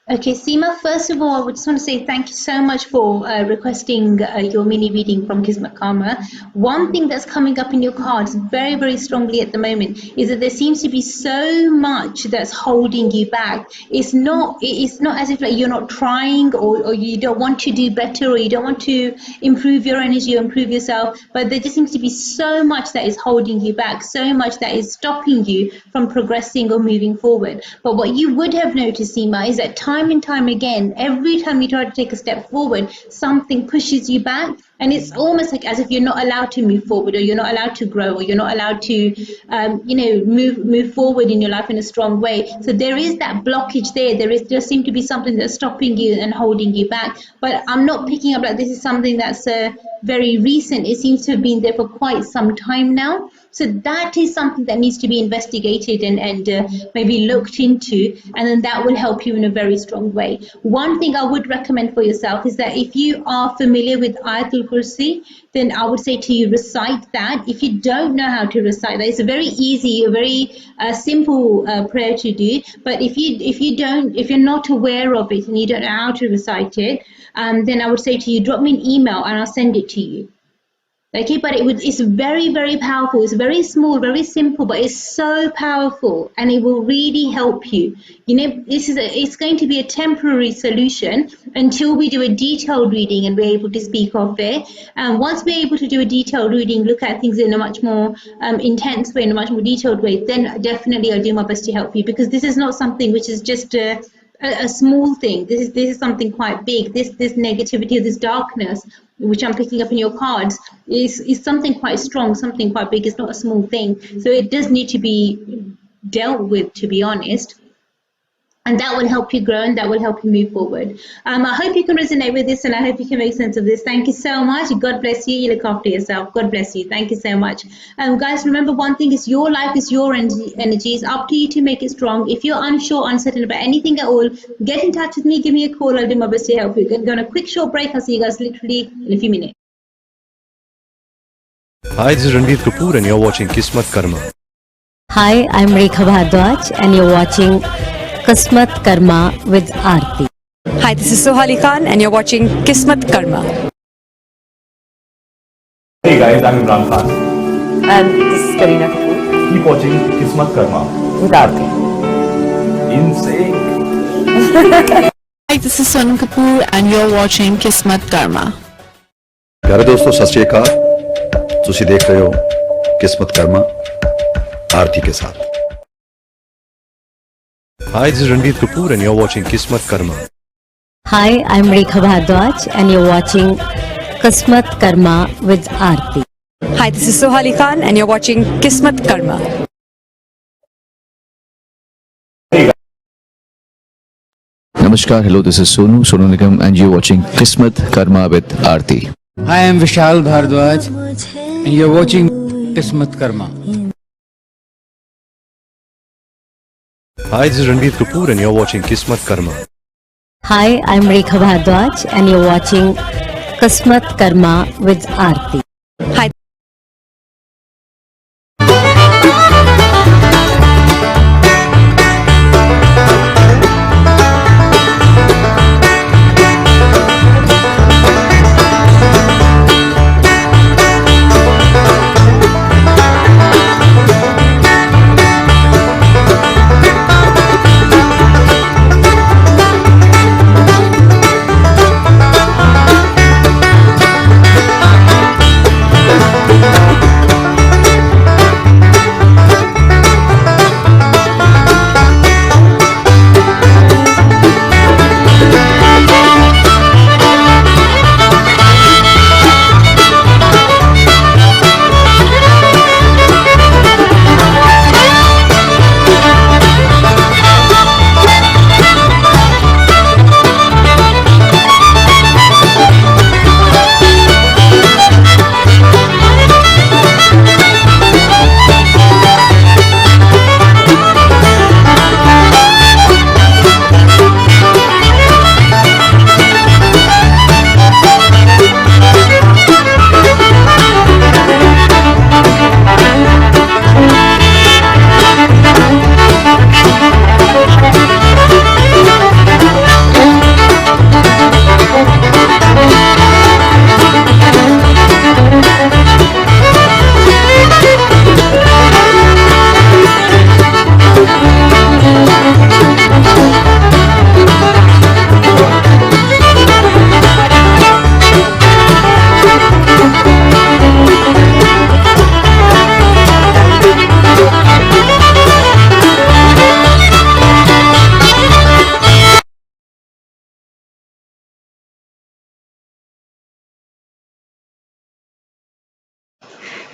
Okay, Seema, first of all, I would just want to say thank you so much for requesting your mini reading from Kismatkarma. One thing that's coming up in your cards very, very strongly at the moment is that there seems to be so much that's holding you back. It's not as if like you're not trying or you don't want to do better or you don't want to improve your energy or improve yourself, but there just seems to be so much that is holding you back, so much that is stopping you from progressing or moving forward. But what you would have noticed, Seema, is that time and time again, every time you try to take a step forward, something pushes you back. And it's almost like as if you're not allowed to move forward or you're not allowed to grow or you're not allowed to, move forward in your life in a strong way. So there is that blockage there. There seems to be something that's stopping you and holding you back. But I'm not picking up like this is something that's very recent. It seems to have been there for quite some time now. So that is something that needs to be investigated and maybe looked into, and then that will help you in a very strong way. One thing I would recommend for yourself is that if you are familiar with Ayatul Kursi, then I would say to you recite that. If you don't know how to recite that, it's a very easy, a very simple prayer to do. But if you're not aware of it and you don't know how to recite it, then I would say to you, drop me an email and I'll send it to you. Okay, but it's very, very powerful. It's very small, very simple, but it's so powerful and it will really help you. You know, it's going to be a temporary solution until we do a detailed reading and we're able to speak of it. And once we're able to do a detailed reading, look at things in a much more intense way, in a much more detailed way, then definitely I'll do my best to help you, because this is not something which is just a small thing. This is something quite big. This negativity, this darkness, which I'm picking up in your cards, is something quite strong, something quite big. It's not a small thing. So it does need to be dealt with, to be honest. And that will help you grow and that will help you move forward. I hope you can resonate with this and I hope you can make sense of this. Thank you so much. God bless you. You look after yourself. God bless you. Thank you so much. Guys, remember one thing is your life is your energy. It's up to you to make it strong. If you're unsure, uncertain about anything at all, get in touch with me. Give me a call. I'll do my best to help you. Go on a quick short break. I'll see you guys literally in a few minutes. Hi, this is Ranveer Kapoor and you're watching Kismatkarma. Hi, I'm Rekha Bhardwaj and you're watching Kismatkarma with Arti. Hi, this is Sohali Khan and you're watching Kismatkarma. Hey guys, I'm Imran Khan. And this is Karina Kapoor Keep watching Kismatkarma. with Arti. Insane. Hi, this is Sonam Kapoor and you're watching Kismatkarma. प्यारे दोस्तों सत श्री अकाल ਤੁਸੀਂ ਦੇਖ ਰਹੇ ਹੋ ਕਿਸਮਤ ਕਰਮਾ ਆਰਤੀ के साथ। Hi, this is Ranveer Kapoor and you're watching Kismatkarma. Hi, I'm Rekha Bhardwaj and you're watching Kismatkarma with Arti. Hi, this is Sohali Khan and you're watching Kismatkarma. Namaskar, hello, this is Sonu Nigam, and you're watching Kismat Karma with Arti. I am Vishal Bhardwaj and you're watching Kismatkarma. Hi, this is Ranveer Kapoor and you're watching Kismatkarma. Hi, I'm Rekha Bhardwaj and you're watching Kismatkarma with Arti. Hi.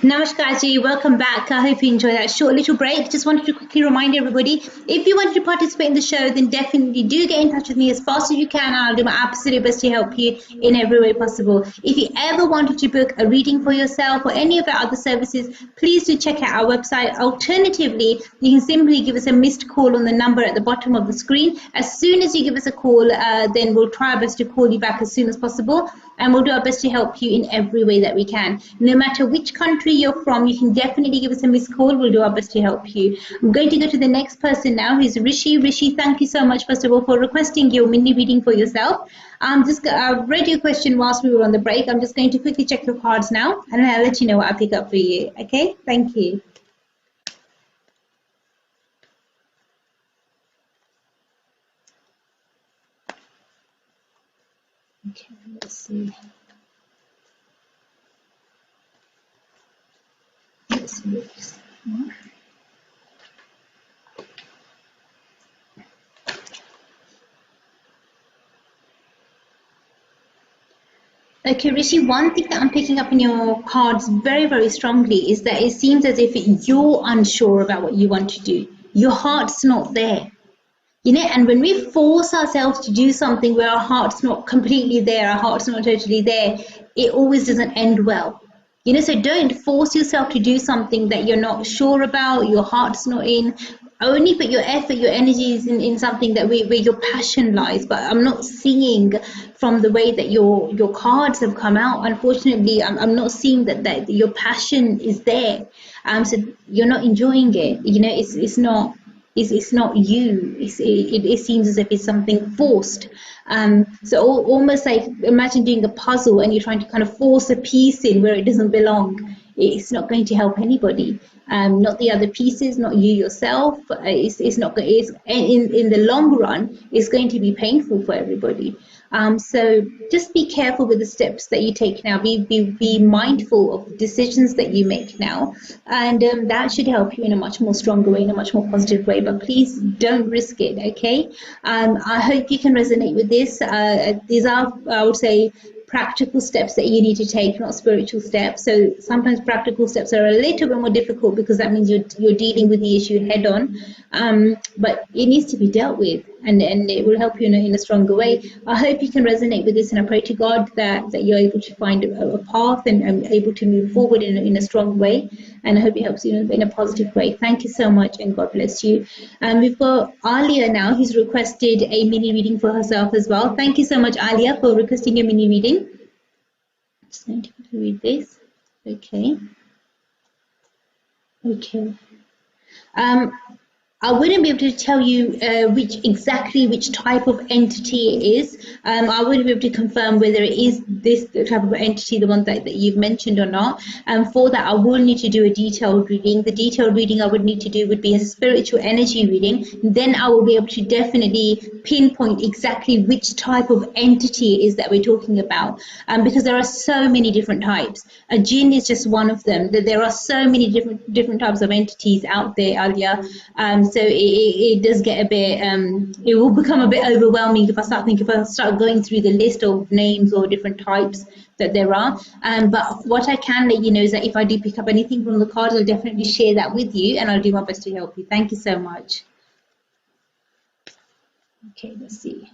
Namaskar ji, welcome back. I hope you enjoyed that short little break. Just wanted to quickly remind everybody, if you wanted to participate in the show, then definitely do get in touch with me as fast as you can. I'll do my absolute best to help you in every way possible. If you ever wanted to book a reading for yourself or any of our other services, please do check out our website. Alternatively, you can simply give us a missed call on the number at the bottom of the screen. As soon as you give us a call, then we'll try our best to call you back as soon as possible, and we'll do our best to help you in every way that we can. No matter which country you're from, you can definitely give us a missed call. We'll do our best to help you. I'm going to go to the next person now, who's Rishi. Rishi, thank you so much, first of all, for requesting your mini reading for yourself. I've read your question whilst we were on the break. I'm just going to quickly check your cards now, and I'll let you know what I pick up for you. Okay? Thank you. Okay, let's see. Let's see this. Okay, Rishi, one thing that I'm picking up in your cards very, very strongly is that it seems as if you're unsure about what you want to do. Your heart's not there. You know, and when we force ourselves to do something where our heart's not completely there, our heart's not totally there, it always doesn't end well. You know, so don't force yourself to do something that you're not sure about, your heart's not in. Only put your effort, your energies in something that where your passion lies. But I'm not seeing from the way that your cards have come out, unfortunately, I'm not seeing that your passion is there. So you're not enjoying it. You know, it's not you. It seems as if it's something forced. So almost like imagine doing a puzzle and you're trying to kind of force a piece in where it doesn't belong. It's not going to help anybody. Not the other pieces, not you yourself. It's not. It's in the long run, it's going to be painful for everybody. So just be careful with the steps that you take now. Be mindful of the decisions that you make now, and that should help you in a much more stronger way, in a much more positive way. But please don't risk it, okay? I hope you can resonate with this. These are, I would say, practical steps that you need to take, not spiritual steps. So sometimes practical steps are a little bit more difficult because that means you're dealing with the issue head on. But it needs to be dealt with, and it will help you in a stronger way. I hope you can resonate with this, and I pray to God that you're able to find a path and able to move forward in a strong way. And I hope it helps you in a positive way. Thank you so much, and God bless you. We've got Alia now, who's requested a mini reading for herself as well. Thank you so much, Alia, for requesting a mini reading. Just going to read this. Okay. Okay. I wouldn't be able to tell you which type of entity it is. I wouldn't be able to confirm whether it is this type of entity, the one that you've mentioned or not. For that, I will need to do a detailed reading. The detailed reading I would need to do would be a spiritual energy reading. Then I will be able to definitely pinpoint exactly which type of entity it is that we're talking about. Because there are so many different types. A jinn is just one of them. There are so many different types of entities out there, Alia. So it does get a bit, it will become a bit overwhelming if I start going through the list of names or different types that there are. But what I can let you know is that if I do pick up anything from the cards, I'll definitely share that with you, and I'll do my best to help you. Thank you so much. Okay, let's see.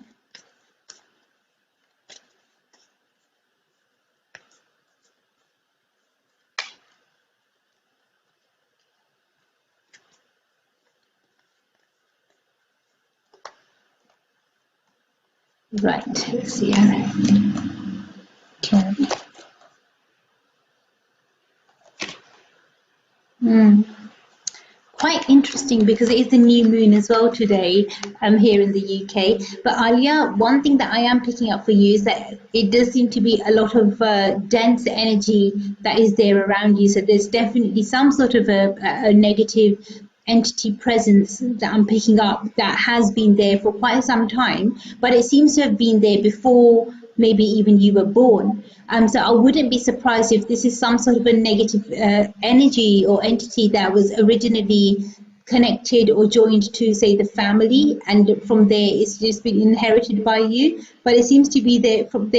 Right, let's see. Okay. Quite interesting because it is the new moon as well today here in the UK. But Alia, one thing that I am picking up for you is that it does seem to be a lot of dense energy that is there around you. So there's definitely some sort of a negative entity presence that I'm picking up that has been there for quite some time, but it seems to have been there before maybe even you were born. So I wouldn't be surprised if this is some sort of a negative energy or entity that was originally connected or joined to, say, the family, and from there it's just been inherited by you. But it seems to be there from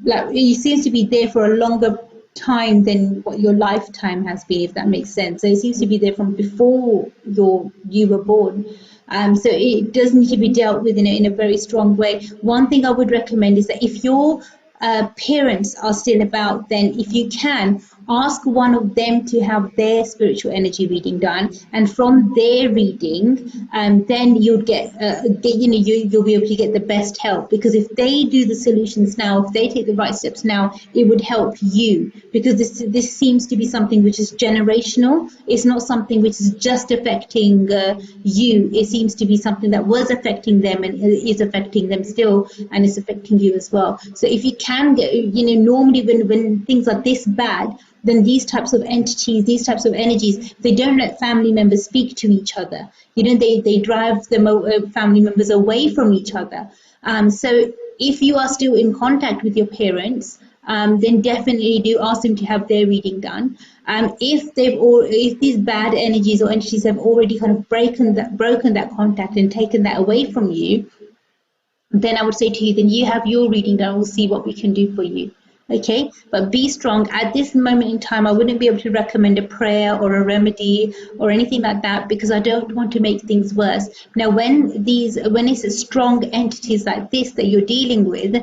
like it seems to be there for a longer time than what your lifetime has been, if that makes sense. So it seems to be there from before you were born. So it does need to be dealt with in a very strong way. One thing I would recommend is that if your parents are still about, then if you can, ask one of them to have their spiritual energy reading done, and from their reading, then you'll you'll be able to get the best help, because if they do the solutions now, if they take the right steps now, it would help you, because this seems to be something which is generational. It's not something which is just affecting you. It seems to be something that was affecting them and is affecting them still, and is affecting you as well. So if you can get, normally when things are this bad, then these types of entities, these types of energies, they don't let family members speak to each other. They drive family members away from each other. So if you are still in contact with your parents, then definitely do ask them to have their reading done. If these bad energies or entities have already kind of broken that contact and taken that away from you, then I would say to you, then you have your reading done. We'll see what we can do for you. Okay, but be strong. At this moment in time, I wouldn't be able to recommend a prayer or a remedy or anything like that, because I don't want to make things worse. Now, when it's strong entities like this that you're dealing with,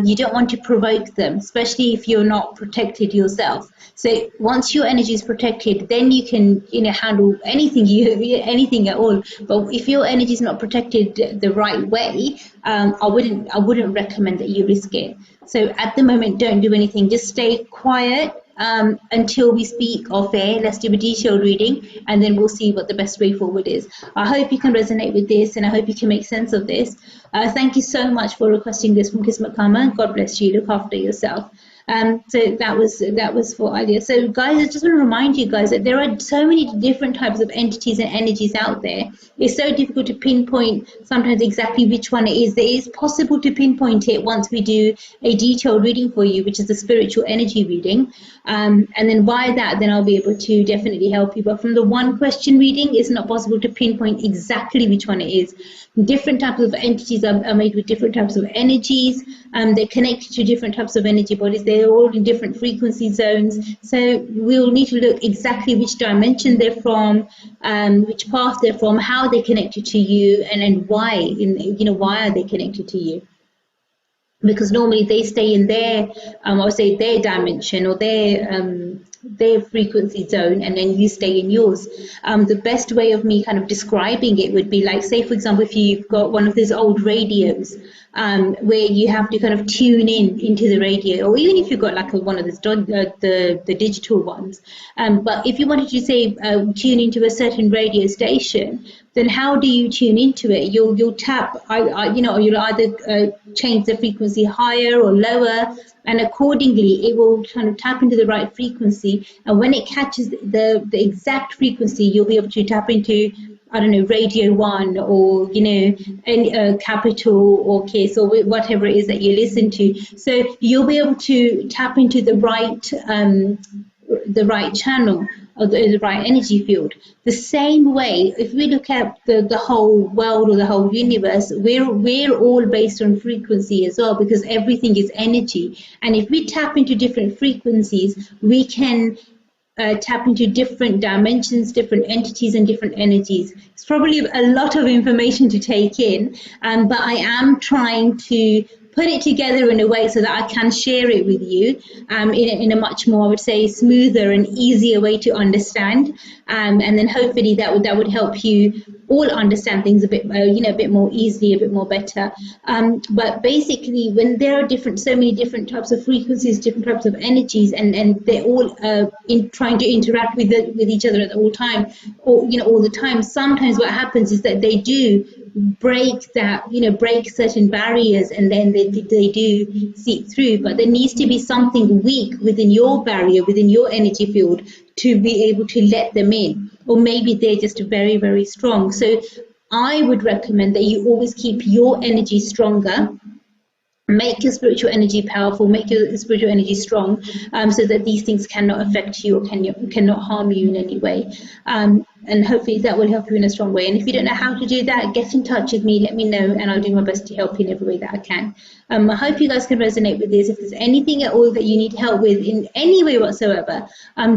you don't want to provoke them, especially if you're not protected yourself. So once your energy is protected, then you can handle anything at all. But if your energy is not protected the right way, I wouldn't recommend that you risk it. So at the moment, don't do anything. Just stay quiet until we speak off air. Let's do a detailed reading, and then we'll see what the best way forward is. I hope you can resonate with this, and I hope you can make sense of this. Thank you so much for requesting this from Kismatkarma. God bless you. Look after yourself. So that was for Alia. So guys, I just want to remind you guys that there are so many different types of entities and energies out there. It's so difficult to pinpoint sometimes exactly which one it is. It is possible to pinpoint it once we do a detailed reading for you, which is the spiritual energy reading. And then by that, then I'll be able to definitely help you. But from the one question reading, it's not possible to pinpoint exactly which one it is. Different types of entities are made with different types of energies. They're connected to different types of energy bodies. They're all in different frequency zones. So we'll need to look exactly which dimension they're from, which path they're from, how they're connected to you, and why. Why are they connected to you? Because normally they stay in their, I would say their dimension or their frequency zone, and then you stay in yours. The best way of me kind of describing it would be like, say for example, if you've got one of those old radios, where you have to kind of tune into the radio, or even if you've got like one of the digital ones. But if you wanted to say tune into a certain radio station, then how do you tune into it? You'll tap, you'll either change the frequency higher or lower, and accordingly it will kind of tap into the right frequency. And when it catches the exact frequency, you'll be able to tap into, I don't know, Radio 1 or, any Capital or Kiss or whatever it is that you listen to. So you'll be able to tap into the right channel or the right energy field. The same way, if we look at the whole world or the whole universe, we're all based on frequency as well, because everything is energy. And if we tap into different frequencies, we can tap into different dimensions, different entities, and different energies. It's probably a lot of information to take in, but I am trying to put it together in a way so that I can share it with you in a much more, I would say, smoother and easier way to understand. And then hopefully that would help you all understand things a bit, a bit more easily, a bit more better. But basically, when there are so many different types of frequencies, different types of energies, and they're all trying to interact with each other at all time, or all the time. Sometimes what happens is that they do break certain barriers, and then they do seep through. But there needs to be something weak within your barrier, within your energy field, to be able to let them in. Or maybe they're just very, very strong. So I would recommend that you always keep your energy stronger. Make your spiritual energy powerful, make your spiritual energy strong, so that these things cannot affect you or cannot harm you in any way. and hopefully that will help you in a strong way. And if you don't know how to do that, get in touch with me, let me know, and I'll do my best to help you in every way that I can. I hope you guys can resonate with this. If there's anything at all that you need help with in any way whatsoever,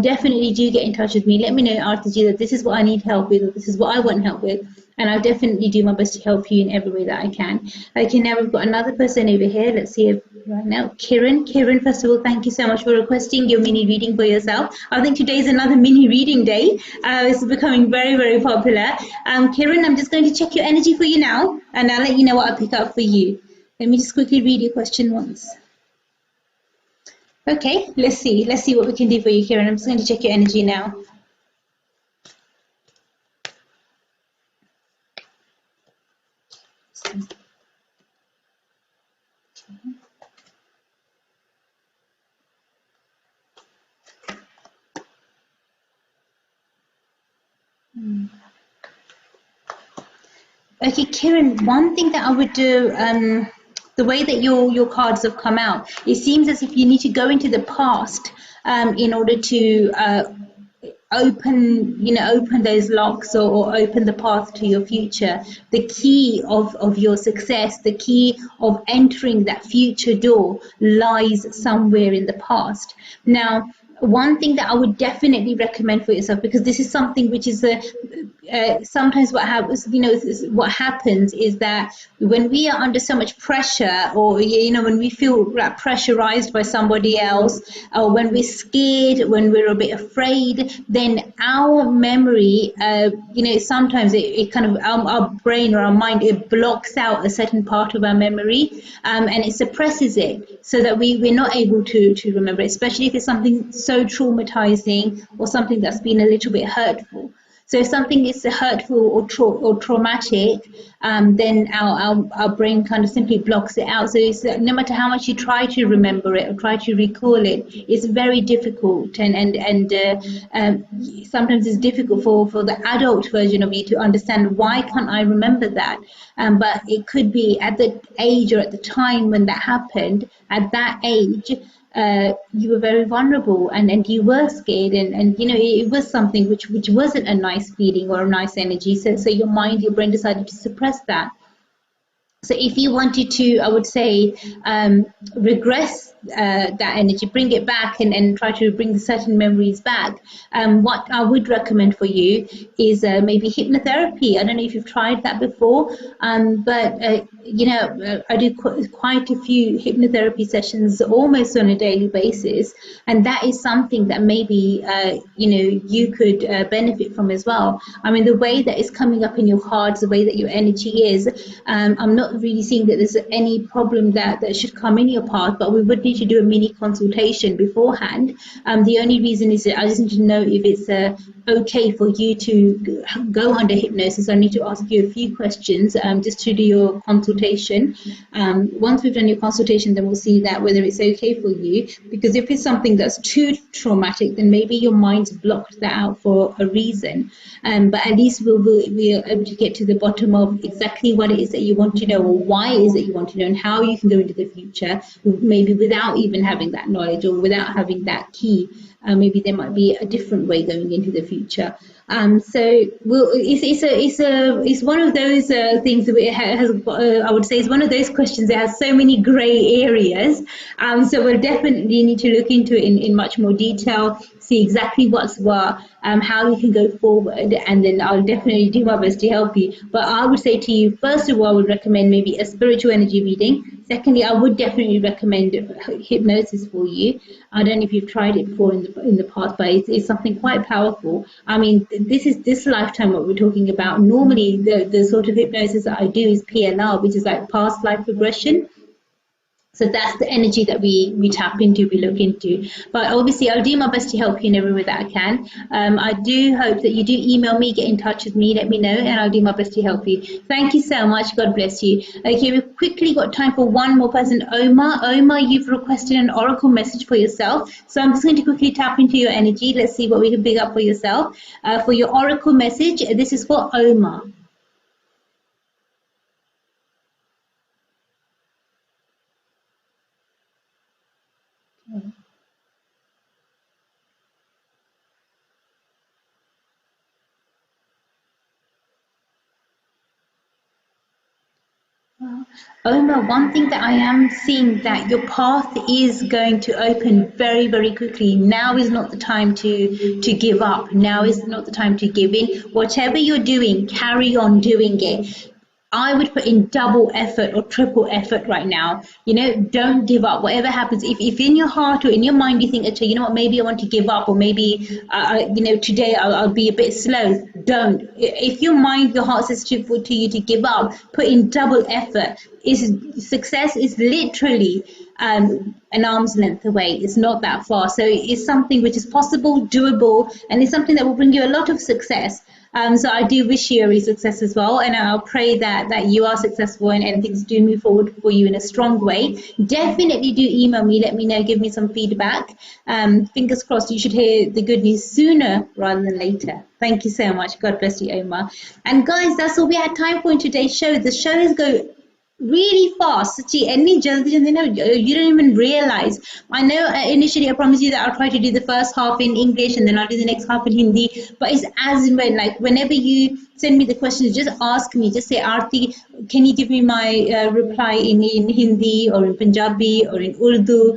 definitely do get in touch with me. Let me know, RTG, that this is what I need help with, or this is what I want help with, and I'll definitely do my best to help you in every way that I can. Okay, now we've got another person over here. Let's see if right now, Kiran, first of all, thank you so much for requesting your mini reading for yourself. I think today is another mini reading day. It's becoming very, very popular. Kiran, I'm just going to check your energy for you now, and I'll let you know what I pick up for you. Let me just quickly read your question once. Okay, let's see what we can do for you, Kiran. I'm just going to check your energy now. Okay, Kiran, one thing that I would do, the way that your cards have come out, it seems as if you need to go into the past in order to open those locks, or open the path to your future. The key of your success, the key of entering that future door lies somewhere in the past. Now, one thing that I would definitely recommend for yourself, because this is something which is sometimes what happens is that when we are under so much pressure, or when we feel pressurized by somebody else, or when we're scared, when we're a bit afraid, then our memory, sometimes it kind of our brain or our mind, it blocks out a certain part of our memory, and it suppresses it, so that we're not able to remember it, especially if it's something so traumatizing or something that's been a little bit hurtful. So if something is hurtful or traumatic, then our brain kind of simply blocks it out. So it's, no matter how much you try to remember it or try to recall it, it's very difficult. And sometimes it's difficult for the adult version of you to understand, why can't I remember that? But it could be at the age or at the time when that happened, at that age, you were very vulnerable, and you were scared, and it was something which wasn't a nice feeling or a nice energy, so your brain decided to suppress that. So if you wanted to, I would say, regress that energy, bring it back, and try to bring certain memories back, what I would recommend for you is maybe hypnotherapy. I don't know if you've tried that before, but I do quite a few hypnotherapy sessions almost on a daily basis, and that is something that maybe you could benefit from as well. I mean, the way that it's coming up in your cards, the way that your energy is, I'm not really seeing that there's any problem that should come in your path, but we would need to do a mini consultation beforehand. The only reason is that I just need to know if it's okay for you to go under hypnosis. I need to ask you a few questions just to do your consultation. Once we've done your consultation, then we'll see that whether it's okay for you, because if it's something that's too traumatic, then maybe your mind's blocked that out for a reason. But at least we're able to get to the bottom of exactly what it is that you want to know, or why it is that you want to know, and how you can go into the future, maybe without even having that knowledge or without having that key. Maybe there might be a different way going into the future. It's one of those things that I would say is one of those questions that has so many grey areas. So we'll definitely need to look into it in much more detail, see exactly what's what, how you can go forward, and then I'll definitely do my best to help you. But I would say to you, first of all, I would recommend maybe a spiritual energy reading. Secondly, I would definitely recommend hypnosis for you. I don't know if you've tried it before in the past, but it's something quite powerful. I mean, this lifetime what we're talking about. Normally, the sort of hypnosis that I do is PLR, which is like past life regression. So that's the energy that we tap into, we look into. But obviously, I'll do my best to help you in every way that I can. I do hope that you do email me, get in touch with me, let me know, and I'll do my best to help you. Thank you so much. God bless you. Okay, we've quickly got time for one more person. Omar, you've requested an oracle message for yourself. So I'm just going to quickly tap into your energy. Let's see what we can pick up for yourself. For your oracle message, this is for Omar. Omar, one thing that I am seeing that your path is going to open very, very quickly. Now is not the time to give up. Now is not the time to give in. Whatever you're doing, carry on doing it. I would put in double effort or triple effort right now. You know, don't give up. Whatever happens, if in your heart or in your mind you think, okay, you know what, maybe I want to give up, or maybe, you know, today I'll be a bit slow. Don't. If your mind, your heart says to you to give up, put in double effort. Success is literally an arm's length away. It's not that far. So it's something which is possible, doable, and it's something that will bring you a lot of success. So I do wish you every success as well, and I'll pray that you are successful and things do move forward for you in a strong way. Definitely do email me, let me know, give me some feedback. Fingers crossed you should hear the good news sooner rather than later. Thank you so much. God bless you, Omar. And guys, that's all we had time for in today's show. The shows go really fast. See, any jaldi jaldi, you don't even realize. I know initially I promised you that I'll try to do the first half in English and then I'll do the next half in Hindi, but it's as and when, like whenever you send me the questions, just ask me, just say, Arti, can you give me my reply in Hindi or in Punjabi or in Urdu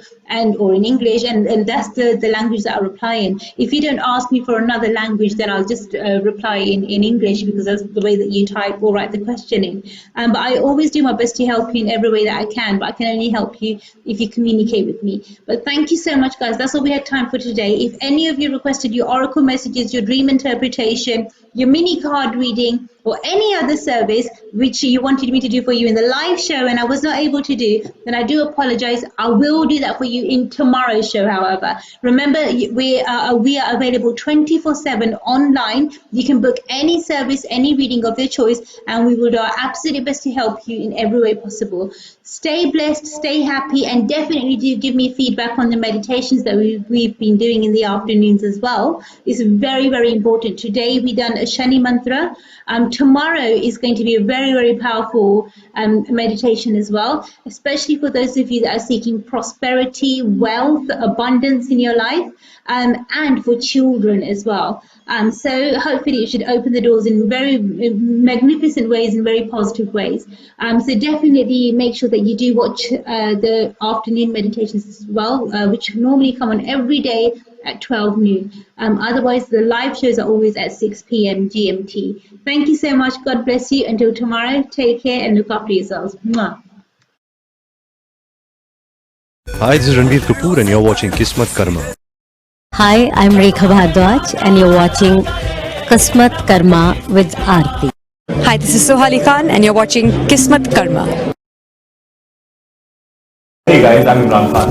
or in English, and that's the language that I'll reply in. If you don't ask me for another language, then I'll just reply in English, because that's the way that you type or write the question in. But I always do my best to help you in every way that I can, but I can only help you if you communicate with me. But thank you so much, guys. That's all we had time for today. If any of you requested your oracle messages, your dream interpretation, your mini card reading, or any other service which you wanted me to do for you in the live show and I was not able to do, then I do apologize. I will do that for you in tomorrow's show, however. Remember, we are available 24/7 online. You can book any service, any reading of your choice, and we will do our absolute best to help you in every way possible. Stay blessed, stay happy, and definitely do give me feedback on the meditations that we've been doing in the afternoons as well. It's very, very important. Today we done a Shani mantra. Tomorrow is going to be a very, very powerful meditation as well, especially for those of you that are seeking prosperity, wealth, abundance in your life, and for children as well. So hopefully it should open the doors in very magnificent ways, in very positive ways. So definitely make sure that you do watch the afternoon meditations as well, which normally come on every day at 12 noon. Otherwise, the live shows are always at 6 p.m. GMT. Thank you so much. God bless you. Until tomorrow, take care and look after yourselves. Mwah. Hi, this is Ranveer Kapoor and you're watching Kismatkarma. Hi, I'm Rekha Bhardwaj and you're watching Kismatkarma with Arti. Hi, this is Sohali Khan and you're watching Kismatkarma. Hey guys, I'm Imran Khan.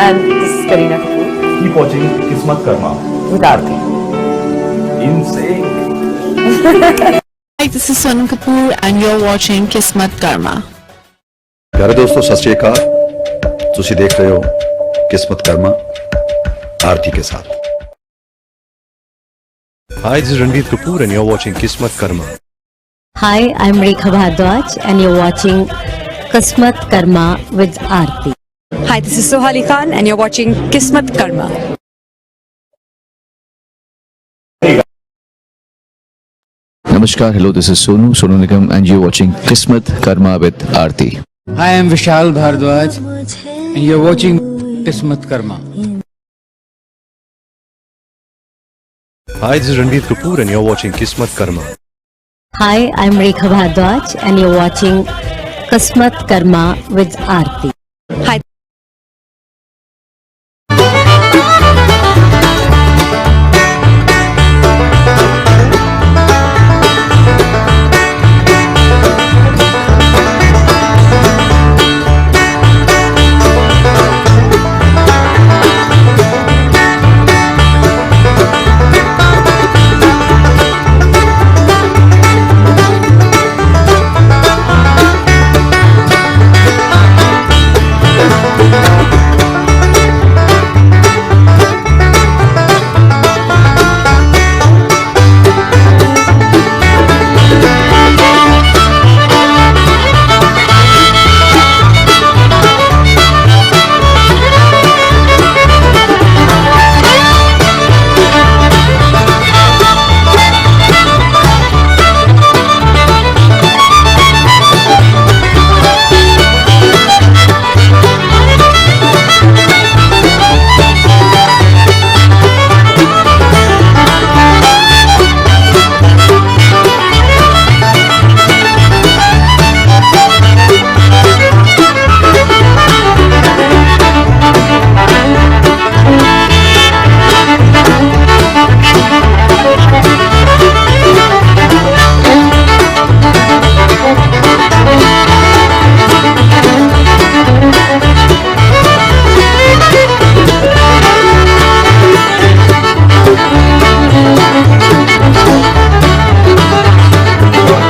And this is Karina Kapoor Keep watching Kismatkarma. with Arti. In sync. Hi, this is Sonam Kapoor and you're watching Kismatkarma. प्यारे दोस्तों सत श्री अकाल ਤੁਸੀਂ ਦੇਖ ਰਹੇ ਹੋ किस्मत कर्मा आरती के साथ। Hi, this is Ranveer Kapoor and you're watching Kismatkarma. Hi, I'm Rekha Bhardwaj and you're watching Kismatkarma with Arti. Hi, this is Sohali Khan and you're watching Kismatkarma. Namaskar, hello, this is Sonu Nigam, and you're watching Kismat Karma with Arti. Hi, I'm Vishal Bhardwaj and you're watching Kismatkarma. Hi, this is Ranveer Kapoor and you're watching Kismatkarma. Hi, I'm Rekha Bhardwaj and you're watching Kismatkarma with Arti.